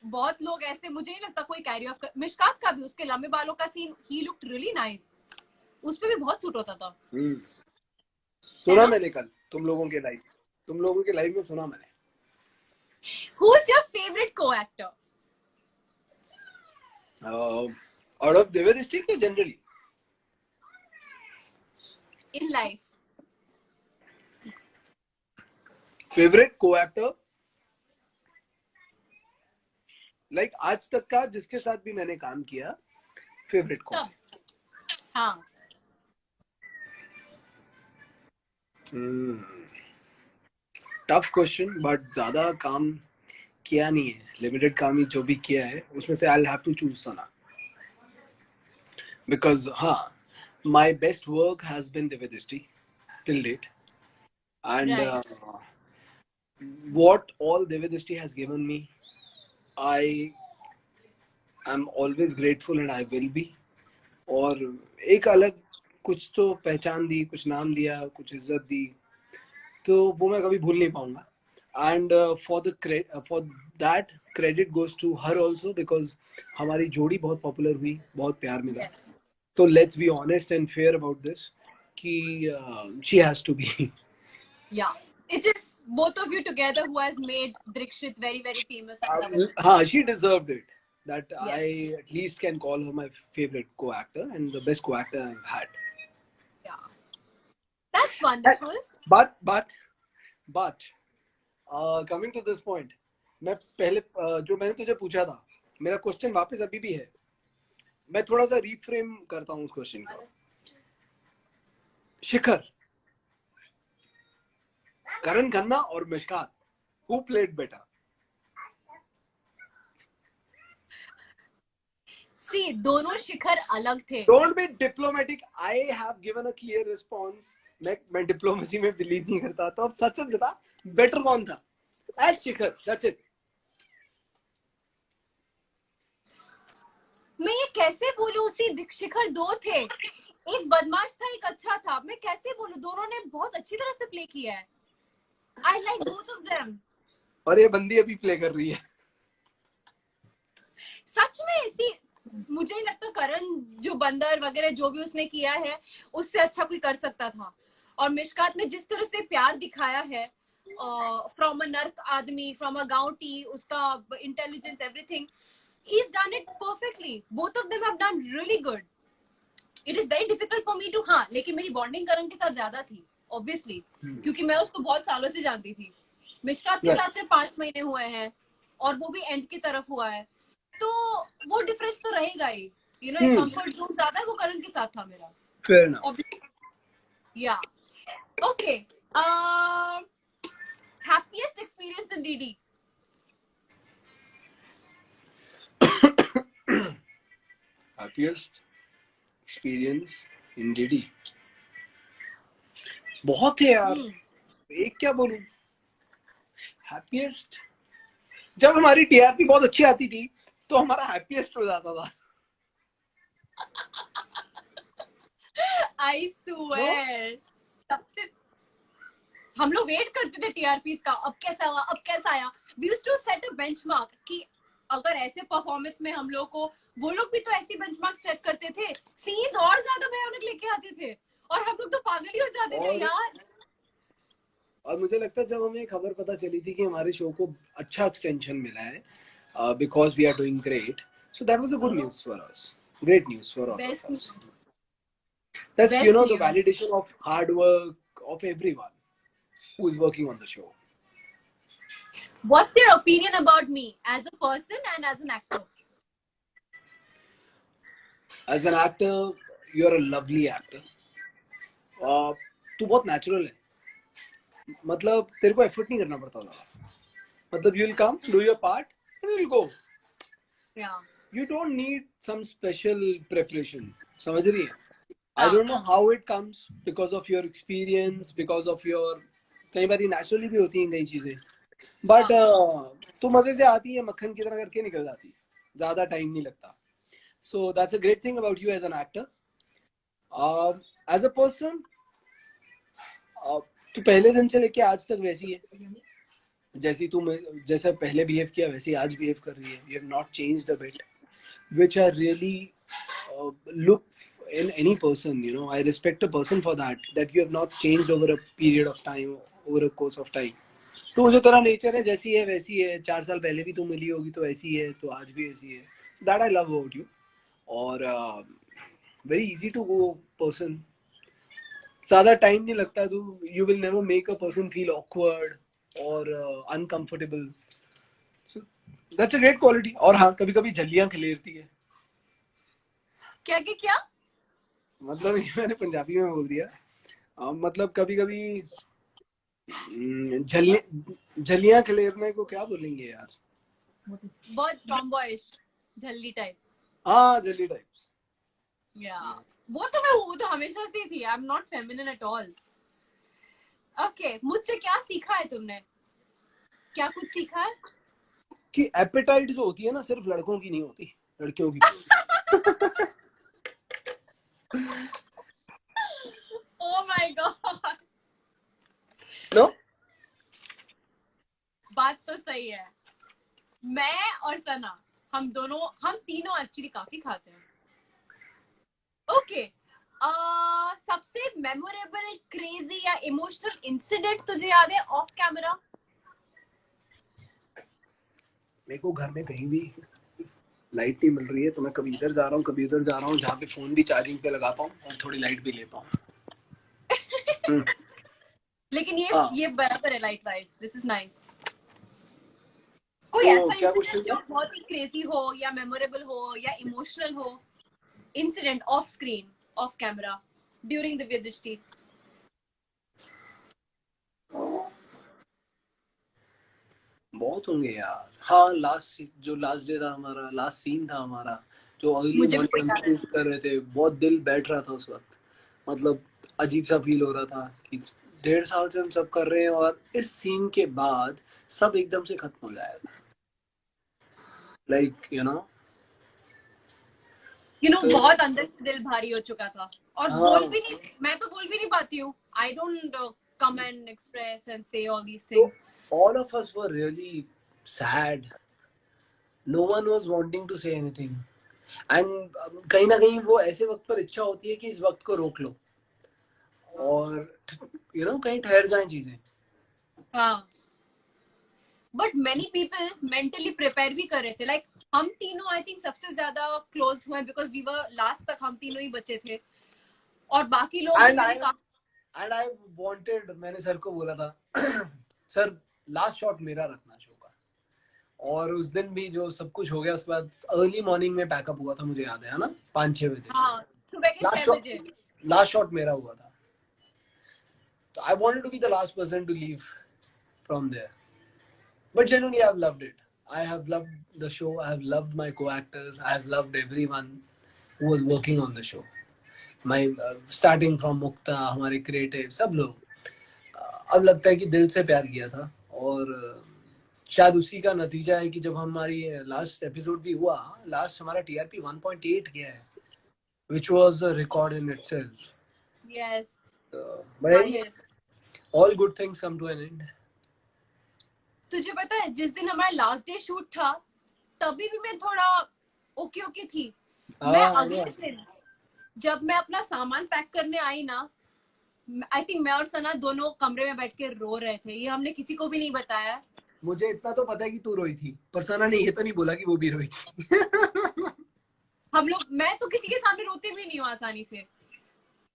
बहुत लोग ऐसे, मुझे नहीं लगता कोई carry off. Mishkat का भी उसके लंबे बालों का scene, he looked really nice. उस पे भी बहुत सूट होता था। सुना मैंने कल तुम लोगों के लाइव में सुना मैंने। Who is your favorite co-actor? Out of Devedishti or generally? In life. Favorite co-actor? Like आज तक का जिसके साथ भी मैंने काम किया, favorite कौन? हाँ। टफ क्वेश्चन, बट ज्यादा काम किया नहीं है, लिमिटेड काम ही जो भी किया है उसमें से I have to choose Sana, because हाँ my best work has been Divyadrishti till date, and what all Divyadrishti has given me, I am always grateful and I will be. और एक अलग कुछ तो पहचान दी, कुछ नाम दिया, कुछ इज्जत दी, तो वो मैं कभी भूल नहीं पाऊंगा. And for that credit goes to her also, because हमारी जोड़ी बहुत पॉपुलर हुई, बहुत प्यार मिला. तो let's be honest and fair about this कि she has to be. Yeah, it is both of you together who has made Drikshit very, very famous. She deserved it. That yes. I at least can call her my favorite co-actor and the best co-actor I've had. Yeah, that's wonderful. But coming to this point, मैं पहले जो मैंने तुझे पूछा था, मेरा question वापस अभी भी है, मैं थोड़ा सा रीफ्रेम करता हूँ उस क्वेश्चन को. शिखर, करण खन्ना और Mishkat, who played better? See, दोनों शिखर अलग थे. Don't be diplomatic. I have given a clear response. मैं डिप्लोमेसी में बिलीव नहीं करता, तो अब सच बता, बेटर कौन था? As Shikhar, that's it. मैं ये कैसे बोलूं? उसी शिखर दो थे, एक बदमाश था, एक अच्छा था. मैं कैसे बोलूं? दोनों ने बहुत अच्छी तरह से प्ले किया है. I like both of them. और ये बंदी अभी प्ले कर रही है. सच में इसी, मुझे नहीं लगता करण जो बंदर वगैरह जो भी उसने किया है उससे अच्छा कोई कर सकता था. और मिशकात ने जिस तरह से प्यार दिखाया है, फ्रॉम अ नर्क आदमी, फ्रॉम अ गांव टी, उसका intelligence, everything, he's done it perfectly. Both of them have done really good. It is very difficult for me to, हाँ, लेकिन मेरी बॉन्डिंग करण के साथ ज्यादा थी obviously, क्योंकि मैं उसको बहुत सालों से जानती थी. मिशकात के साथ सिर्फ 5 महीने हुए हैं और वो भी एंड की तरफ हुआ है, तो वो डिफरेंस तो रहेगा ही. You know, एक कंफर्ट जोन ज्यादा है, वो करण के साथ था मेरा. Fair enough. Yeah. Okay. Happiest experience in DD? Happiest experience in DD. बहुत है यार. एक क्या बोलूं? Happiest. जब हमारी TRP बहुत अच्छी आती थी, तो हमारा happiest हो जाता था. I swear. सबसे हम लोग वेट करते थे TRPs का, अब कैसा हुआ, अब कैसा आया. We used to set a benchmark कि अगर ऐसे परफॉर्मेंस में हम लोग को, वो लोग भी तो ऐसी बेंचमार्क सेट करते थे, सीन्स और ज्यादा भयानक लेके आते थे और हम लोग तो पागल ही हो जाते थे यार. और मुझे लगता है जब हमें खबर पता चली थी कि हमारे शो को अच्छा एक्सटेंशन मिला है, because we are doing great, so that was a good news for us, great news for all of us. That's Best you know news. the validation of hard work of everyone who is working on the show. What's your opinion about me as a person and as an actor? As an actor, you're a lovely actor. तू बहुत natural है. मतलब तेरे को effort नहीं करना पड़ता होगा. मतलब you'll come, do your part, and you'll go. Yeah. You don't need some special preparation. समझ रही है? I don't know how it comes, because of your experience, because of your, कई बार naturally भी होती हैं कई चीजें. But तू मजे से आती है, मक्खन की तरह करके निकल जाती, ज्यादा टाइम नहीं लगता. So that's a great thing about you as an actor. As a person, तू पहले दिन से लेके आज तक वैसी है, जैसी तू जैसा पहले बिहेव किया वैसी आज बिहेव कर रही है. You have not changed a bit, which I really look in any person. You know, I respect a person for that. That you have not changed over a period of time, over a course of time. तो जो तेरा nature है जैसी है वैसी है. 4 साल पहले भी तू मिली होगी तो ऐसी है, तो आज भी ऐसी है. That I love about you. और very easy to go person. ज्यादा टाइम नहीं लगता. तू you will never make a person feel awkward or uncomfortable. So that's a great quality. और हाँ, कभी कभी झल्लियां खिलेरती है. क्या क्या क्या? मतलब ये मैंने पंजाबी में बोल दिया. मतलब कभी कभी झल्लियां खिलेरने को क्या बोलेंगे यार? बहुत टॉमबॉयिश, झल्ली टाइप्स. हाँ, झल्ली टाइप्स. या वो तो मैं हूँ, तो हमेशा से थी. I am not feminine at all. Okay, मुझसे क्या सीखा है तुमने? क्या कुछ सीखा है? कि एपेटाइट जो होती है ना, सिर्फ लड़कों की नहीं होती, लड़कियों की भी होती. Oh my God. नो? बात तो सही है. मैं और सना, हम तीनों एक्चुअली काफी खाते हैं. ओके. सबसे मेमोरेबल, क्रेजी या इमोशनल इंसिडेंट तुझे याद है ऑफ कैमरा? मेरे को घर में कहीं भी लाइट नहीं मिल रही है, तो मैं कभी इधर जा रहा हूँ, कभी उधर जा रहा हूँ, जहाँ पे फोन भी चार्जिंग पे लगा पाऊँ और थोड़ी लाइट भी ले पाऊँ. लेकिन ये बराबर है light wise. This is nice. कोई ऐसा इंसिडेंट जो बहुत ही क्रेजी हो या मेमोरेबल हो या इमोशनल हो, incident of screen, of camera, during Divya दृष्टि? बहुत होंगे यार. हाँ, लास्ट डे था हमारा, लास्ट सीन था हमारा, जो अर्ली मॉर्निंग शूट कर रहे थे. बहुत दिल बैठ रहा था उस वक्त. मतलब अजीब सा फील हो रहा था कि 1.5 साल से हम सब कर रहे हैं और इस सीन के बाद सब एकदम से खत्म हो जाएगा. लाइक यू नो बहुत अंदर से दिल भारी हो चुका था. और मैं तो बोल भी नहीं पाती हूँ. I don't come and express and say all these things. So, all of us were really sad. No one was wanting to say anything. And कहीं ना कहीं वो ऐसे वक्त पर इच्छा होती है कि इस वक्त को रोक लो और कहीं ठहर जाएं चीजें. हाँ. But many people mentally prepare भी कर रहे थे. Like हम तीनों आई थिंक सबसे ज्यादा क्लोज हुए बिकॉज वी वर लास्ट तक हम तीनों ही बचे थे और बाकी लोग And मेरे and I wanted, मैंने सर को बोला था सर लास्ट शॉट मेरा रखना शो का, और उस दिन भी जो सब कुछ हो गया उसके बाद अर्ली मॉर्निंग में पैकअप हुआ था, मुझे याद है ना, 5-6 बजे। हाँ सुबह के 6 बजे लास्ट शॉट मेरा हुआ था, तो I wanted to be the last person to leave from there, but genuinely I've loved it. I have loved the show, I have loved my co-actors, I have loved everyone who was working on the show. My starting from मुक्ता, हमारे creative सब लोग, अब लगता है कि दिल से प्यार किया था, और शायद उसी का नतीजा है कि जब हमारी लास्ट एपिसोड भी हुआ, लास्ट हमारा TRP 1.8 गया है, which was a record in itself. yes But anyway, all good things come to an end. तुझे पता है जिस दिन हमारा लास्ट डे शूट था तभी भी मैं थोड़ा ओके थी। मैं अगले दिन जब मैं अपना सामान पैक करने आई ना, आई थिंक मैं और सना दोनों कमरे में बैठ के रो रहे थे। ये हमने किसी को भी नहीं बताया। मुझे इतना तो पता है कि तू रोई थी, पर सना ने ये तो नहीं बोला कि वो भी रोई थी। हम लोग, मैं तो किसी के सामने रोते भी नहीं हूँ आसानी से,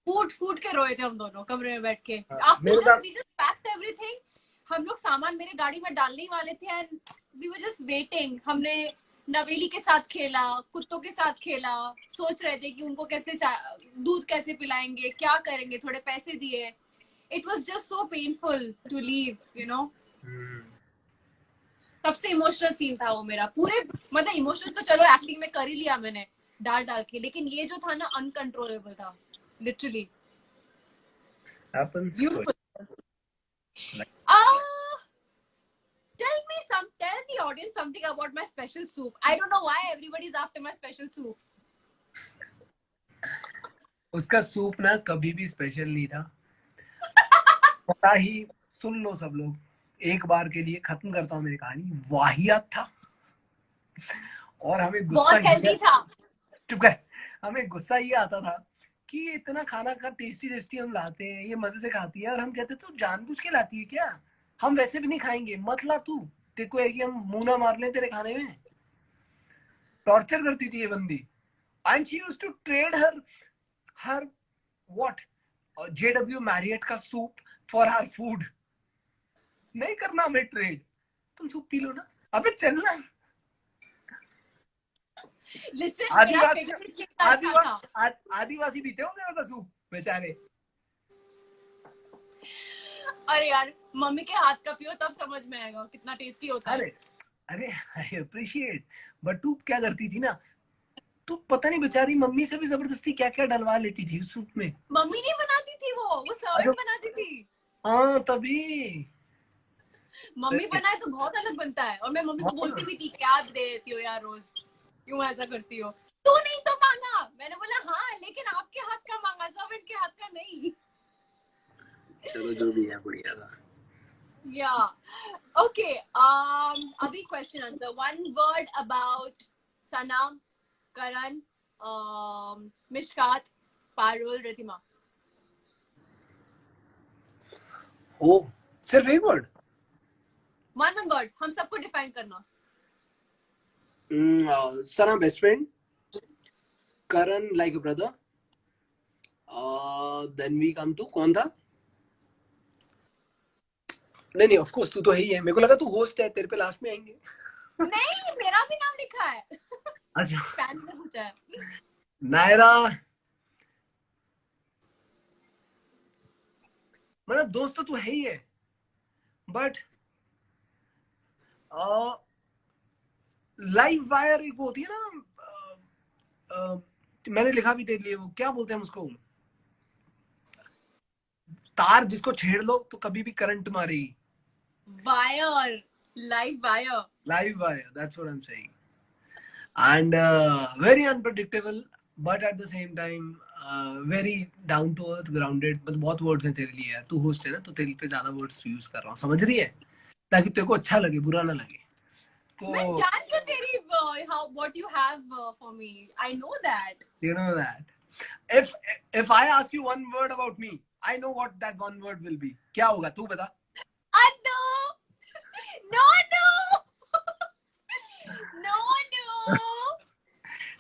फूट के रोए थे हम दोनों कमरे में बैठ के। After just we just packed everything, हम लोग सामान मेरे गाड़ी में डालने ही वाले थे and we were just waiting. हमने नवेली के साथ खेला, कुत्तों के साथ खेला, सोच रहे थे कि उनको कैसे दूध कैसे पिलाएंगे, क्या करेंगे, थोड़े पैसे दिए। It was just so painful to leave, you know. सबसे इमोशनल सीन था वो मेरा पूरे, मतलब इमोशनल तो चलो एक्टिंग में कर ही लिया मैंने डाल के, लेकिन ये जो था ना अनकंट्रोलेबल था, literally. Happens. Tell the audience something about my special soup. I don't know why everybody is after my special soup. उसका सूप ना कभी भी स्पेशल नहीं था। पता ही, सुन लो सब लोग, एक बार के लिए खत्म करता हूँ मेरी कहानी। वाहियात था और हमें गुस्सा हमें गुस्सा ये आता था कि इतना खाना का टेस्टी हम लाते हैं, ये मजे से खाती है, और हम कहते तू जानबूझ के लाती है क्या, हम वैसे भी नहीं खाएंगे, मत ला तू, तेरे को है कि हम मुंह ना मार लें तेरे खाने में। टॉर्चर करती थी ये बंदी। And she used to trade her what JW Marriott का सूप फॉर हर फूड। नहीं करना हमें ट्रेड, तुम सूप पी लो ना, अबे चलना। Listen, आदिवासी पीते होंगे वैसा सूप बेचारे। अरे यार मम्मी के हाथ का पियो तब समझ में आएगा कितना टेस्टी होता है। अरे आई अप्रिशिएट, बट तू क्या करती थी ना, तू पता नहीं बेचारी मम्मी से भी जबरदस्ती क्या क्या डलवा लेती थी उस सूप में। मम्मी नहीं बनाती थी, वो सर्वेंट बनाती थी। हाँ तभी मम्मी बनाए तो बहुत अलग बनता है। और मैं मम्मी को बोलती भी थी क्या देती हो यार रोज, क्यों ऐसा करती हो, तू नहीं तो मांगा। मैंने बोला हाँ लेकिन आपके हाथ का मांगा, सर्वेंट के हाथ का नहीं। चलो जो भी है बढ़िया था। Yeah. Okay. अभी question answer. One word about Sana, Karan, Mishkat, Parul, Ritima. ओ सिर्फ एक वर्ड? One word. हम सबको define करना। Sana best friend, Karan like a brother. Then we come to कौन था? नहीं ऑफ कोर्स तू तो है ही है। मेरे को लगा तू होस्ट है, तेरे पे लास्ट में आएंगे। नहीं मेरा भी नाम लिखा है। अच्छा फैन ने पूछा है। नायरा, मतलब दोस्त तो तू है ही है, बट लाइव वायर एक वो होती है ना, मैंने लिखा भी तेरे लिए, वो क्या बोलते हैं उसको, तार जिसको छेड़ लो तो कभी भी करंट मारेगी। Wire, live wire. Live wire, that's what I'm saying. And very unpredictable, but at the same time very down to earth, grounded. but बहुत words हैं तेरे लिए यार, तू होस्ट है ना तो तेरे पे ज्यादा words यूज कर रहा हूँ, समझ रही है, ताकि तेरे को अच्छा लगे, बुरा ना लगे। तो मैं जान क्यों तेरी what you have for me, I know that. You know that. If I ask you one word about me, I know what that one word will be. क्या होगा तू बता? No.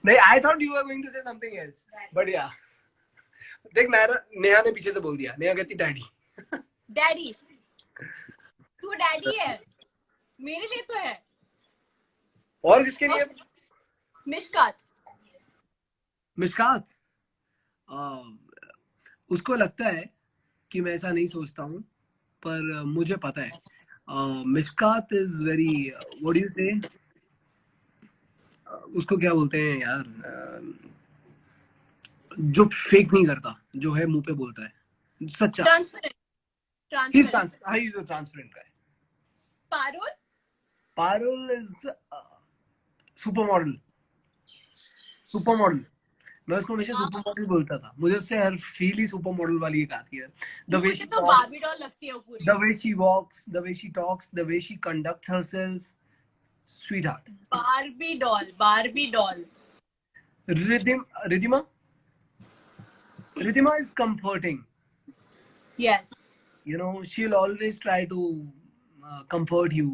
नहीं, I thought you were going to say something else. But yeah. देख नेहा ने पीछे से बोल दिया, नेहा कहती डैडी। डैडी, तू डैडी है, मेरे लिए तो है। और किसके लिए? मिशकात। मिशकात उसको लगता है कि मैं ऐसा नहीं सोचता हूँ, पर मुझे पता है Mishkat is very, what do you say, उसको क्या बोलते हैं यार, जो फेक नहीं करता, जो है मुंह पे बोलता है, सच्चा। Transparent. He is a transparent guy. Parul? Parul is super model. Super model, मैं उसको हमेशा सुपर मॉडल बोलता था, मुझे उससे हर फील ही सुपर मॉडल वाली एक आती है। द वे शी तो बार्बी डॉल लगती है वो पूरी। The way she walks, the way she talks, the way she conducts herself, sweetheart. Barbie doll, Barbie doll. Ridhima is comforting. Yes. You know, she'll always try to comfort you,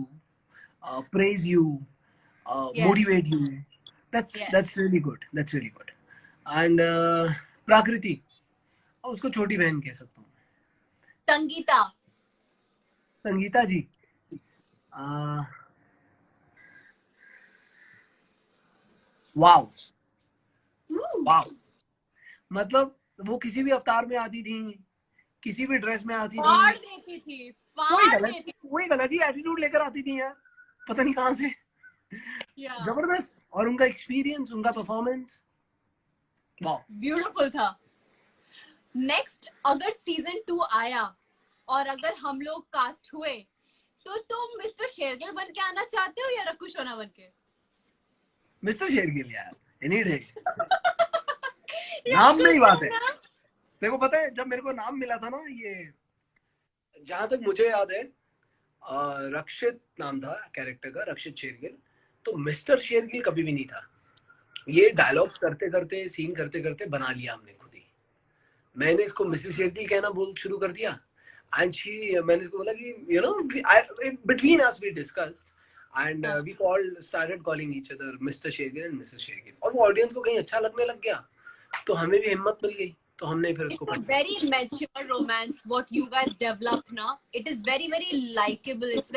praise you, Yes. motivate you. That's really good. That's really good. And Prakriti, उसको छोटी बहन कह सकता हूँ। संगीता। संगीता जी, wow wow, मतलब वो किसी भी अवतार में आती थी, किसी भी ड्रेस में आती फाड़ थी, देती थी, वो एक अलग ही एटीट्यूड लेकर आती थी यार, पता नहीं कहाँ से। जबरदस्त। और उनका एक्सपीरियंस, उनका परफॉर्मेंस, वाओ, ब्यूटीफुल था। नेक्स्ट, अगर सीजन 2 आया और अगर हम लोग कास्ट हुए, तो तुम मिस्टर शेरगिल बन के आना चाहते हो या रकुल शोना बन के? मिस्टर शेरगिल यार, एनी डे। नाम में ही बात है। तेरे को पता है, जब मेरे को नाम मिला था ना, ये जहां तक मुझे याद है रक्षित नाम था कैरेक्टर का, रक्षित शेरगिल, तो मिस्टर शेरगिल कभी भी नहीं था। ये डायलॉग्स करते करते, सीन करते करते बना लिया हमने खुद ही। मैंने इसको मिसेस शेरगिल कहना बोल शुरू कर दिया, एंड मैंने इसको बोला कि you know, between us we discussed and we started calling each other Mr Shergill and Mrs Shergill. और वो ऑडियंस को कहीं अच्छा लगने लग गया, तो हमें भी हिम्मत मिल गई, तो हमने फिर उसको It's a very mature romance what you guys develop now. It is very very likable. It's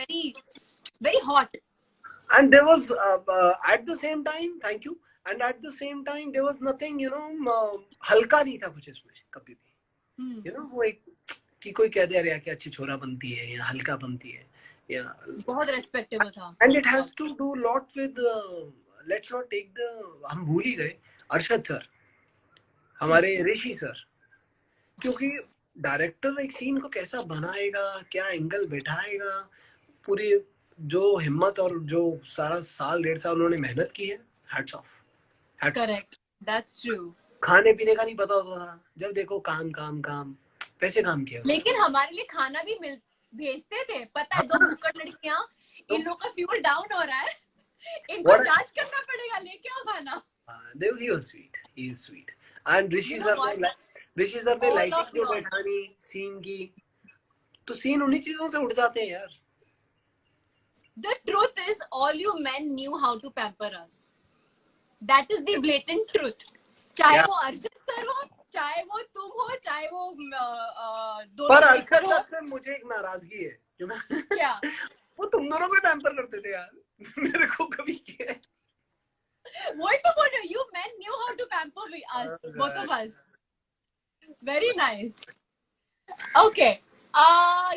very hot. And there was at the same time, thank you, and at the same time there was nothing, you know, हल्का नहीं था कुछ इसमें कभी भी। You know, वो एक कि कोई कह दे रहा है कि अच्छी छोरा बनती है या हल्का बनती है, या बहुत respectable था। And it has to do lot with let's not take the, हम भूल ही गए अरशद सर, हमारे ऋषि सर, क्योंकि डायरेक्टर एक सीन को कैसा बनाएगा, क्या एंगल बैठाएगा, पूरी जो हिम्मत और जो सारा साल 1.5 साल उन्होंने मेहनत की है, hats off. Correct, that's true. खाने पीने का नहीं पता होता था, जब देखो काम काम काम, कैसे काम किया। लेकिन हमारे लिए खाना भी भेजते थे, पता है, 2 भूखड़ लड़कियां, इन लोग का फ्यूल डाउन हो रहा है, इनको जांच करना पड़ेगा, लेके आओ खाना। He was sweet, he is sweet. And Rishi sir ने लाइटिंग जो बैठानी सीन की, तो सीन उन्हीं चीजों से उठ जाते हैं यार। The truth is, all you men knew how to pamper us. That is the blatant truth. चाहे वो अर्शद सर हो, चाहे वो तुम हो, चाहे वो दोनों। पर अर्शद सर से मुझे एक नाराजगी है, जो मैं क्या? वो तुम दोनों को पैम्पर करते थे यार, मेरे को कभी किया। वही तो बोल रही हूँ, you men knew how to pamper us, both of us. Very nice. Okay.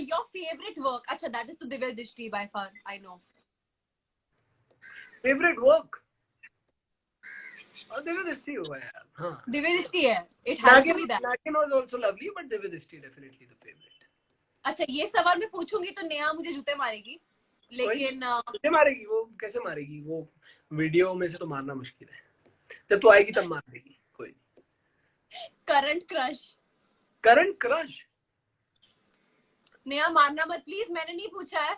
Your favorite work? अच्छा, that is to Divya Dishti by far. I know. Favorite work? Divya Dishti हुआ यार, हाँ। Divya Dishti है. It has to be that. Lakin was also lovely, but Divya Dishti definitely the favorite. अच्छा, ये सवाल मैं पूछूंगी तो नेहा मुझे जूते मारेगी, लेकिन जूते मारेगी वो, कैसे मारेगी वो? वीडियो में से तो मारना मुश्किल है, जब तू आएगी तब मार देगी। कोई current crush? Current crush Neha मारना मत प्लीज, मैंने नहीं पूछा है।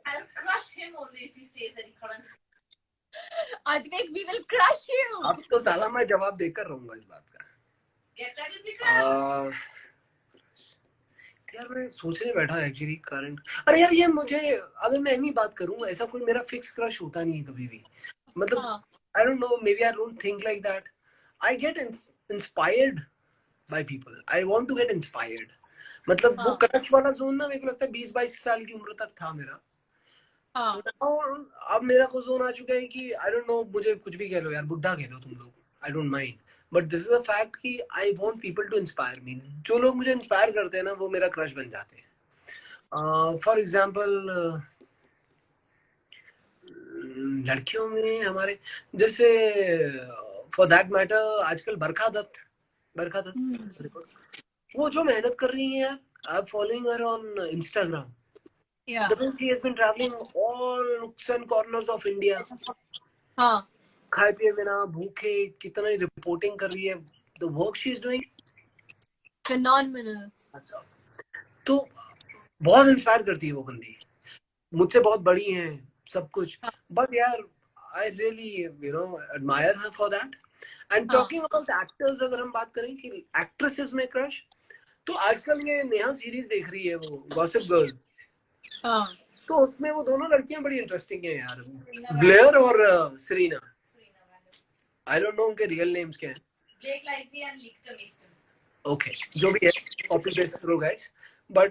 I'll crush him only if he says that he current. Advik, we will crush you. अब तो साला मैं जवाब देकर रहूंगा इस बात का। Get ready to be crushed. यार मैं सोचने बैठा एक्चुअली करंट, अरे यार ये मुझे, अगर मैं नहीं बात करूं, ऐसा कोई मेरा फिक्स क्रश होता नहीं है कभी भी। मतलब हाँ I don't know, maybe I don't think like that. I get inspired by people. I want to get inspired. मतलब वो हाँ क्रश वाला जोन ना मेरे को लगता है 20-22 साल की उम्र तक था मेरा. हाँ और अब मेरा को जोन आ चुका है कि आई डोंट नो, मुझे कुछ भी कह लो यार, बुढ़ा कह लो तुम लोग, I don't mind, but this is a fact कि I want people to inspire me. जो लोग मुझे इंस्पायर करते हैं ना वो मेरा क्रश बन जाते हैं. फॉर एग्जाम्पल लड़कियों में हमारे जैसे, फॉर दैट मैटर आजकल बरखा दत्त वो जो मेहनत कर रही है यार. I am following her on Instagram. या The way she has been traveling all nooks and corners of India. हाँ खाए पिए बिना भूखे कितना ही रिपोर्टिंग कर रही है. The work she is doing. phenomenal. अच्छा. तो बहुत इंस्पायर करती है वो बंदी. मुझसे बहुत बड़ी हैं सब कुछ. हाँ बट यार I really admire her for that. And हाँ talking about actors, अगर हम बात करें कि actresses में क्रश, तो आजकल ये नया सीरीज देख रही है वो गॉसिप गर्ल. हाँ तो उसमें वो दोनों लड़कियां बड़ी इंटरेस्टिंग है यार, ब्लेयर और सरीना. आई डोंट नो उनके रियल नेम्स क्या हैं. Blake Lively and Leighton Meester. Okay, जो भी है, कॉपी पेस्ट करो guys, but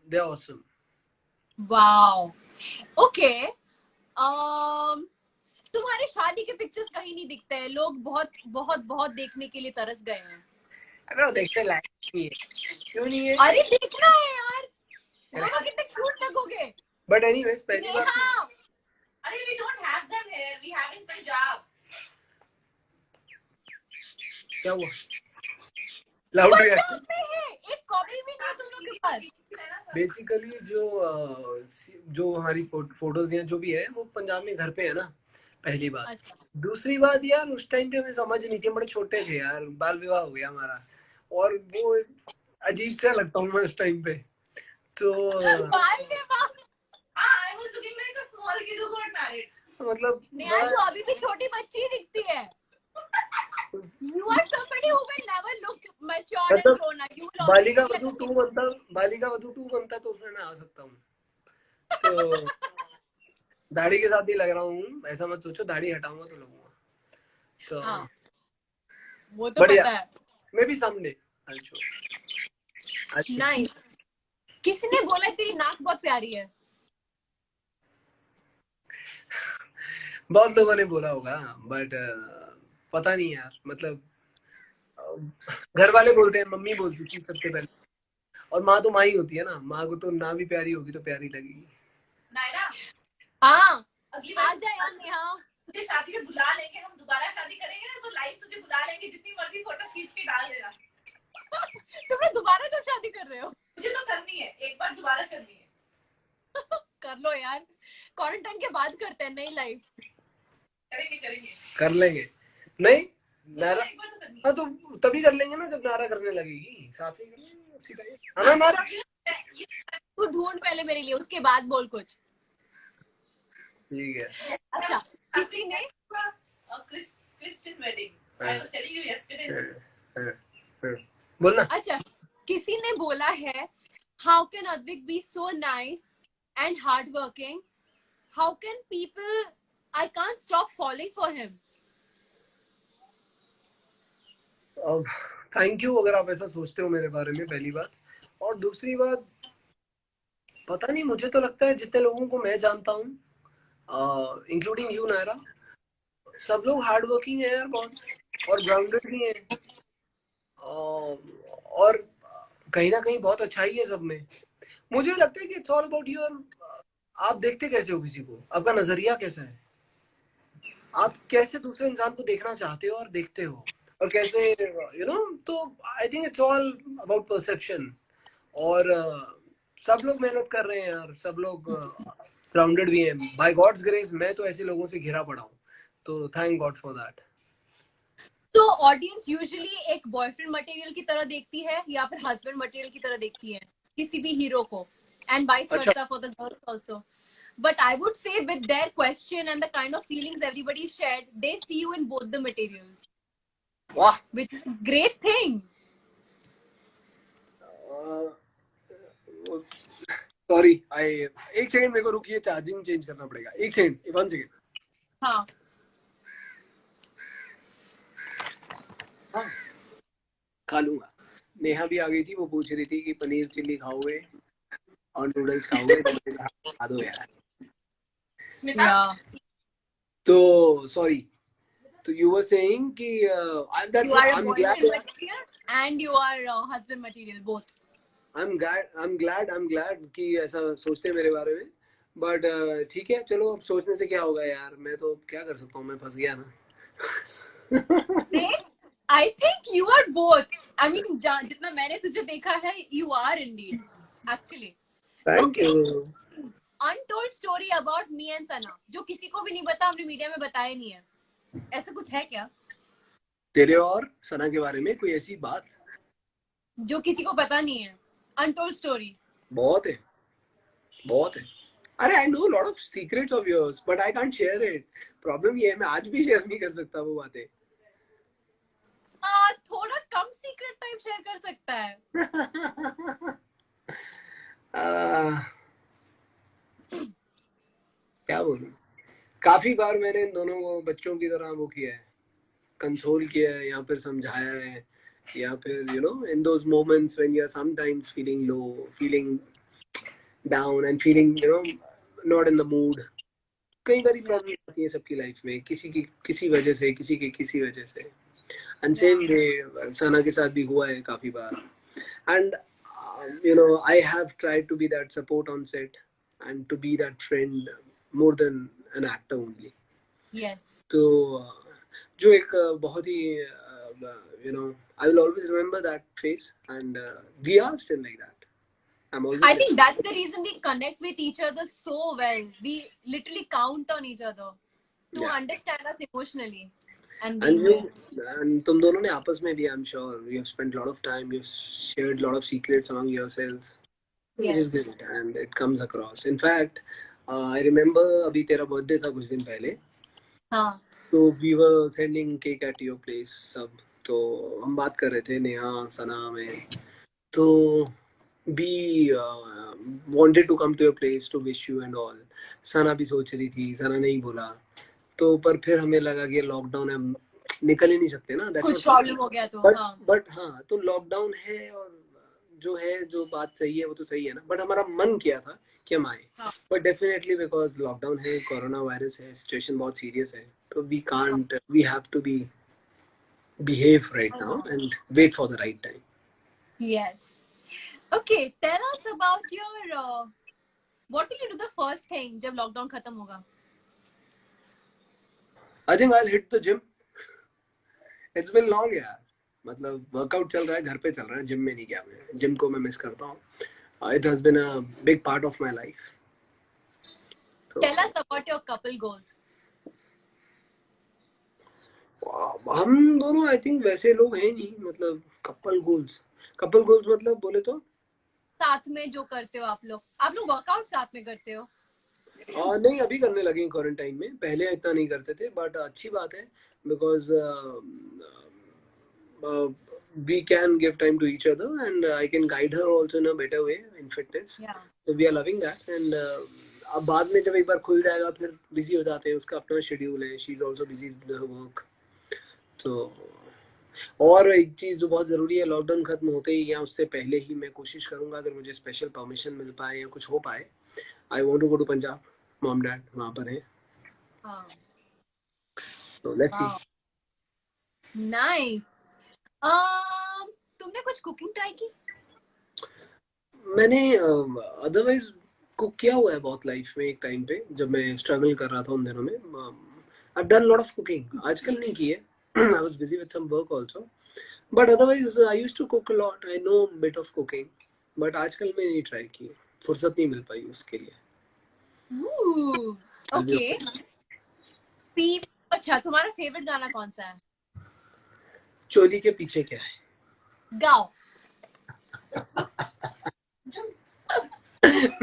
they are awesome. Wow okay. तुम्हारे शादी के पिक्चर्स कहीं नहीं दिखते हैं. लोग बहुत बहुत बहुत देखने के लिए तरस गए हैं. अरे देखते लाइक नहीं है, क्यों नहीं है. अरे देखना है यार, दोनों कितने क्यूट लगोगे. बट एनीवेज पहली बार नेहा, अरे we don't have them here, we have in Punjab. क्या हुआ, लाउड रिएक्ट. पंजाब में है, एक कॉपी भी नहीं तुम लोग के पास. बेसिकली जो हमारी फोटोज हैं जो भी है वो पंजाब में घर पे है ना, पहली बात. अच्छा. दूसरी बात यार, उस टाइम पे हमें समझ नहीं थी, हम बड़े छोटे थे यार, बाल विवाह हो गया हमारा, और वो अजीब सा लगता हूँ मैं उस टाइम पे. तो बाल विवाह. I was looking like a small kid who got married. मतलब नेहा तो अभी भी छोटी बच्ची ही दिखती है. You are somebody who will never look mature and मतलब grown up. You will बालिका always वधू टू बनता तो उसमें मैं आ सकता हूँ. तो दाढ़ी के साथ ही लग रहा हूँ, ऐसा मत सोचो, दाढ़ी हटाऊंगा तो लगूंगा. तो हाँ, वो तो बढ़िया. पता है. May be someday. नाइस. किसी ने बोला तेरी नाक बहुत प्यारी है. बहुत लोगों ने बोला होगा, बट पता नहीं यार, मतलब घर वाले बोलते हैं, मम्मी बोलती थी सबसे पहले, और माँ तो माँ ही होती है ना, माँ को तो ना भी प्यारी होगी तो प्यारी लगेगी. नायरा, हाँ अगली बार आ जा यार नेहा, तुझे शादी में बुला लेंगे. हम दोबारा शादी करेंगे ना तो लाइव तुझे बुला लेंगे, जितनी मर्जी फोटो खींच के डाल देना. तुम लोग दोबारा तो शादी कर रहे हो. मुझे तो करनी है, एक बार दोबारा करनी है. कर लो यार, क्वारंटाइन के बाद करते हैं नई लाइफ. करेंगे कर लेंगे. नहीं नारा, एक बार तो करनी है. हाँ तो तभी कर लेंगे ना जब नारा करने लगेगी, साथ ही कर लेंगे उसी टाइम. हाँ नारा, तू ढूंढ पहले मेरे लिए, उसके बाद बोल कुछ. ठीक है. अच्छा, किसी ने Christian wedding, I was telling you yesterday. बोलना. अच्छा, किसी ने बोला है, how can Advik be so nice and hard working, how can people, I can't stop following for him. Thank you अगर आप ऐसा सोचते हो मेरे बारे में, पहली बात. और दूसरी बात, पता नहीं, मुझे तो लगता है जितने लोगों को मैं जानता हूँ, इंक्लूडिंग यू नायरा, सब लोग हार्ड वर्किंग है यार बहुत, और ग्राउंडेड भी हैं, और कहीं ना कहीं बहुत अच्छाई है सब में. मुझे लगता है कि इट्स ऑल अबाउट योर, आप देखते कैसे हो किसी को, आपका नजरिया कैसा है, आप कैसे दूसरे इंसान को देखना चाहते हो और देखते हो, और कैसे तो I think it's all about perception. और सब लोग मेहनत कर रहे हैं यार, सब लोग ग्राउंडेड भी हैं, बाय गॉड्स ग्रेस. मैं तो ऐसे लोगों से घिरा पड़ा हूँ, तो थैंक गॉड फॉर दैट. तो ऑडियंस यूजुअली एक बॉयफ्रेंड मटेरियल की तरह देखती है या फिर हस्बैंड मटेरियल की तरह देखती है किसी भी हीरो को, and vice versa for the girls also. But I would say with their question and the kind of feelings everybody shared, they see you in both the materials. वाह, Which is a great thing. Sorry, एक second मेरे को रुकिए, charging change करना पड़ेगा. एक second, 1 second. हाँ हाँ खा लूंगा। नेहा भी आ गई थी, वो पूछ रही थी कि पनीर चिल्ली खाओगे और नूडल्स खाओगे, तो मैंने कहा खा दो यार। स्मिता, या तो सॉरी, तो you were saying कि that's you are a I'm glad boyfriend material and you are a husband material both. I'm glad कि ऐसा सोचते हैं मेरे बारे में, बट ठीक है चलो, अब सोचने से क्या होगा यार, मैं तो क्या कर सकता हूँ, मैं फंस गया ना। I think you are both. I mean, जितना मैंने तुझे देखा है, you are indeed. Actually. Thank Okay. You. Untold story about me and Sana, जो किसी को भी नहीं पता, हमने मीडिया में बताया नहीं है। ऐसा कुछ है क्या? तेरे और सना के बारे में कोई ऐसी बात जो किसी को पता नहीं है। Untold story. बहुत है, बहुत है। अरे I know lot of secrets of yours but I can't share it. Problem ये है, मैं आज भी शेयर नहीं कर सकता वो बातें। थोड़ा कम सीक्रेट टाइप शेयर कर सकता है। क्या बोलूं, काफी बार मैंने इन दोनों को बच्चों की तरह वो किया है, कंसोल किया है या फिर समझाया है, या फिर you know in those moments when you are sometimes feeling low, feeling down and feeling you know not in the mood. कई बार प्रॉब्लम आती है सबकी लाइफ में, किसी की किसी वजह से, किसी की किसी वजह से। एंड सेम वे सना के साथ भी हुआ है काफी बार। And you know I have tried to be that support on set and to be that friend more than an actor only. Yes. तो जो एक बहुत ही you know I will always remember that phase and we are still like that. I'm always I like think that's the reason we connect with each other so well. We literally count on each other to Yeah. understand us emotionally. And and being you there. and तुम दोनों ने आपस में भी, I'm sure you have spent a lot of time, you've shared a lot of secrets among yourselves, which is Yes. good and it comes across. In fact I remember अभी तेरा birthday था कुछ दिन पहले, हाँ. तो we were sending cake at your place सब, तो हम बात कर रहे थे नेहा सना में, तो we wanted to come to your place to wish you and all. सना भी सोच रही थी, सना नहीं बोला, तो पर फिर हमें लगा कि लॉकडाउन है, हम निकल ही नहीं सकते ना, कुछ प्रॉब्लम हो गया तो बट हाँ, तो लॉकडाउन है और जो है, जो बात सही है वो तो सही है ना, बट हमारा मन किया था कि हम आए, बट डेफिनेटली बिकॉज लॉकडाउन है, कोरोना वायरस है, सिचुएशन बहुत सीरियस है, तो we have to be behave right now and wait for the right time. Yes. Okay, tell us about your what will you do the first thing जब lockdown खत्म होगा? I think I'll hit the gym. It's been long यार, मतलब workout चल रहा है, घर पे चल रहा है, जिम में नहीं गया मैं, जिम को मैं मिस करता हूँ. It has been a big part of my life. So, Tell us about your couple goals. हम दोनों आई थिंक वैसे लोग हैं नहीं, मतलब कपल गोल्स मतलब बोले तो साथ में जो करते हो आप लोग वर्कआउट साथ में करते हो? नहीं, अभी करने लगे क्वारंटाइन में, पहले इतना नहीं करते थे, बट अच्छी बात है because we can give time to each other and I can guide her also in a better way in fitness. Yeah. So we are loving that and अब बाद में जब एक बार खुल जाएगा फिर बिजी हो जाते हैं, उसका अपना शेड्यूल है, she is also busy with her work. तो और एक चीज जो बहुत जरूरी है, लॉकडाउन खत्म होते ही या उससे पहले ही मैं कोशिश करूंगा, अगर मुझे स्पेशल परमिशन मिल पाए या कुछ हो पाए, I want to go to Punjab. Mom dad वहां पर है, तो लेट्स सी. नाइस. तुमने कुछ कुकिंग ट्राई की? मैंने अदरवाइज कुक किया हुआ है बहुत लाइफ में, एक टाइम पे जब मैं स्ट्रगल कर रहा था उन दिनों में. I've done a lot of cooking. आजकल नहीं की है. I was busy with some work also. But otherwise I used to cook a lot. I know a bit of cooking. But आजकल मैं नहीं ट्राई की, फुर्सत नहीं मिल पाई उसके लिए. ओके. अच्छा, तुम्हारा फेवरेट गाना कौन सा है? चोली के पीछे क्या है? गाओ.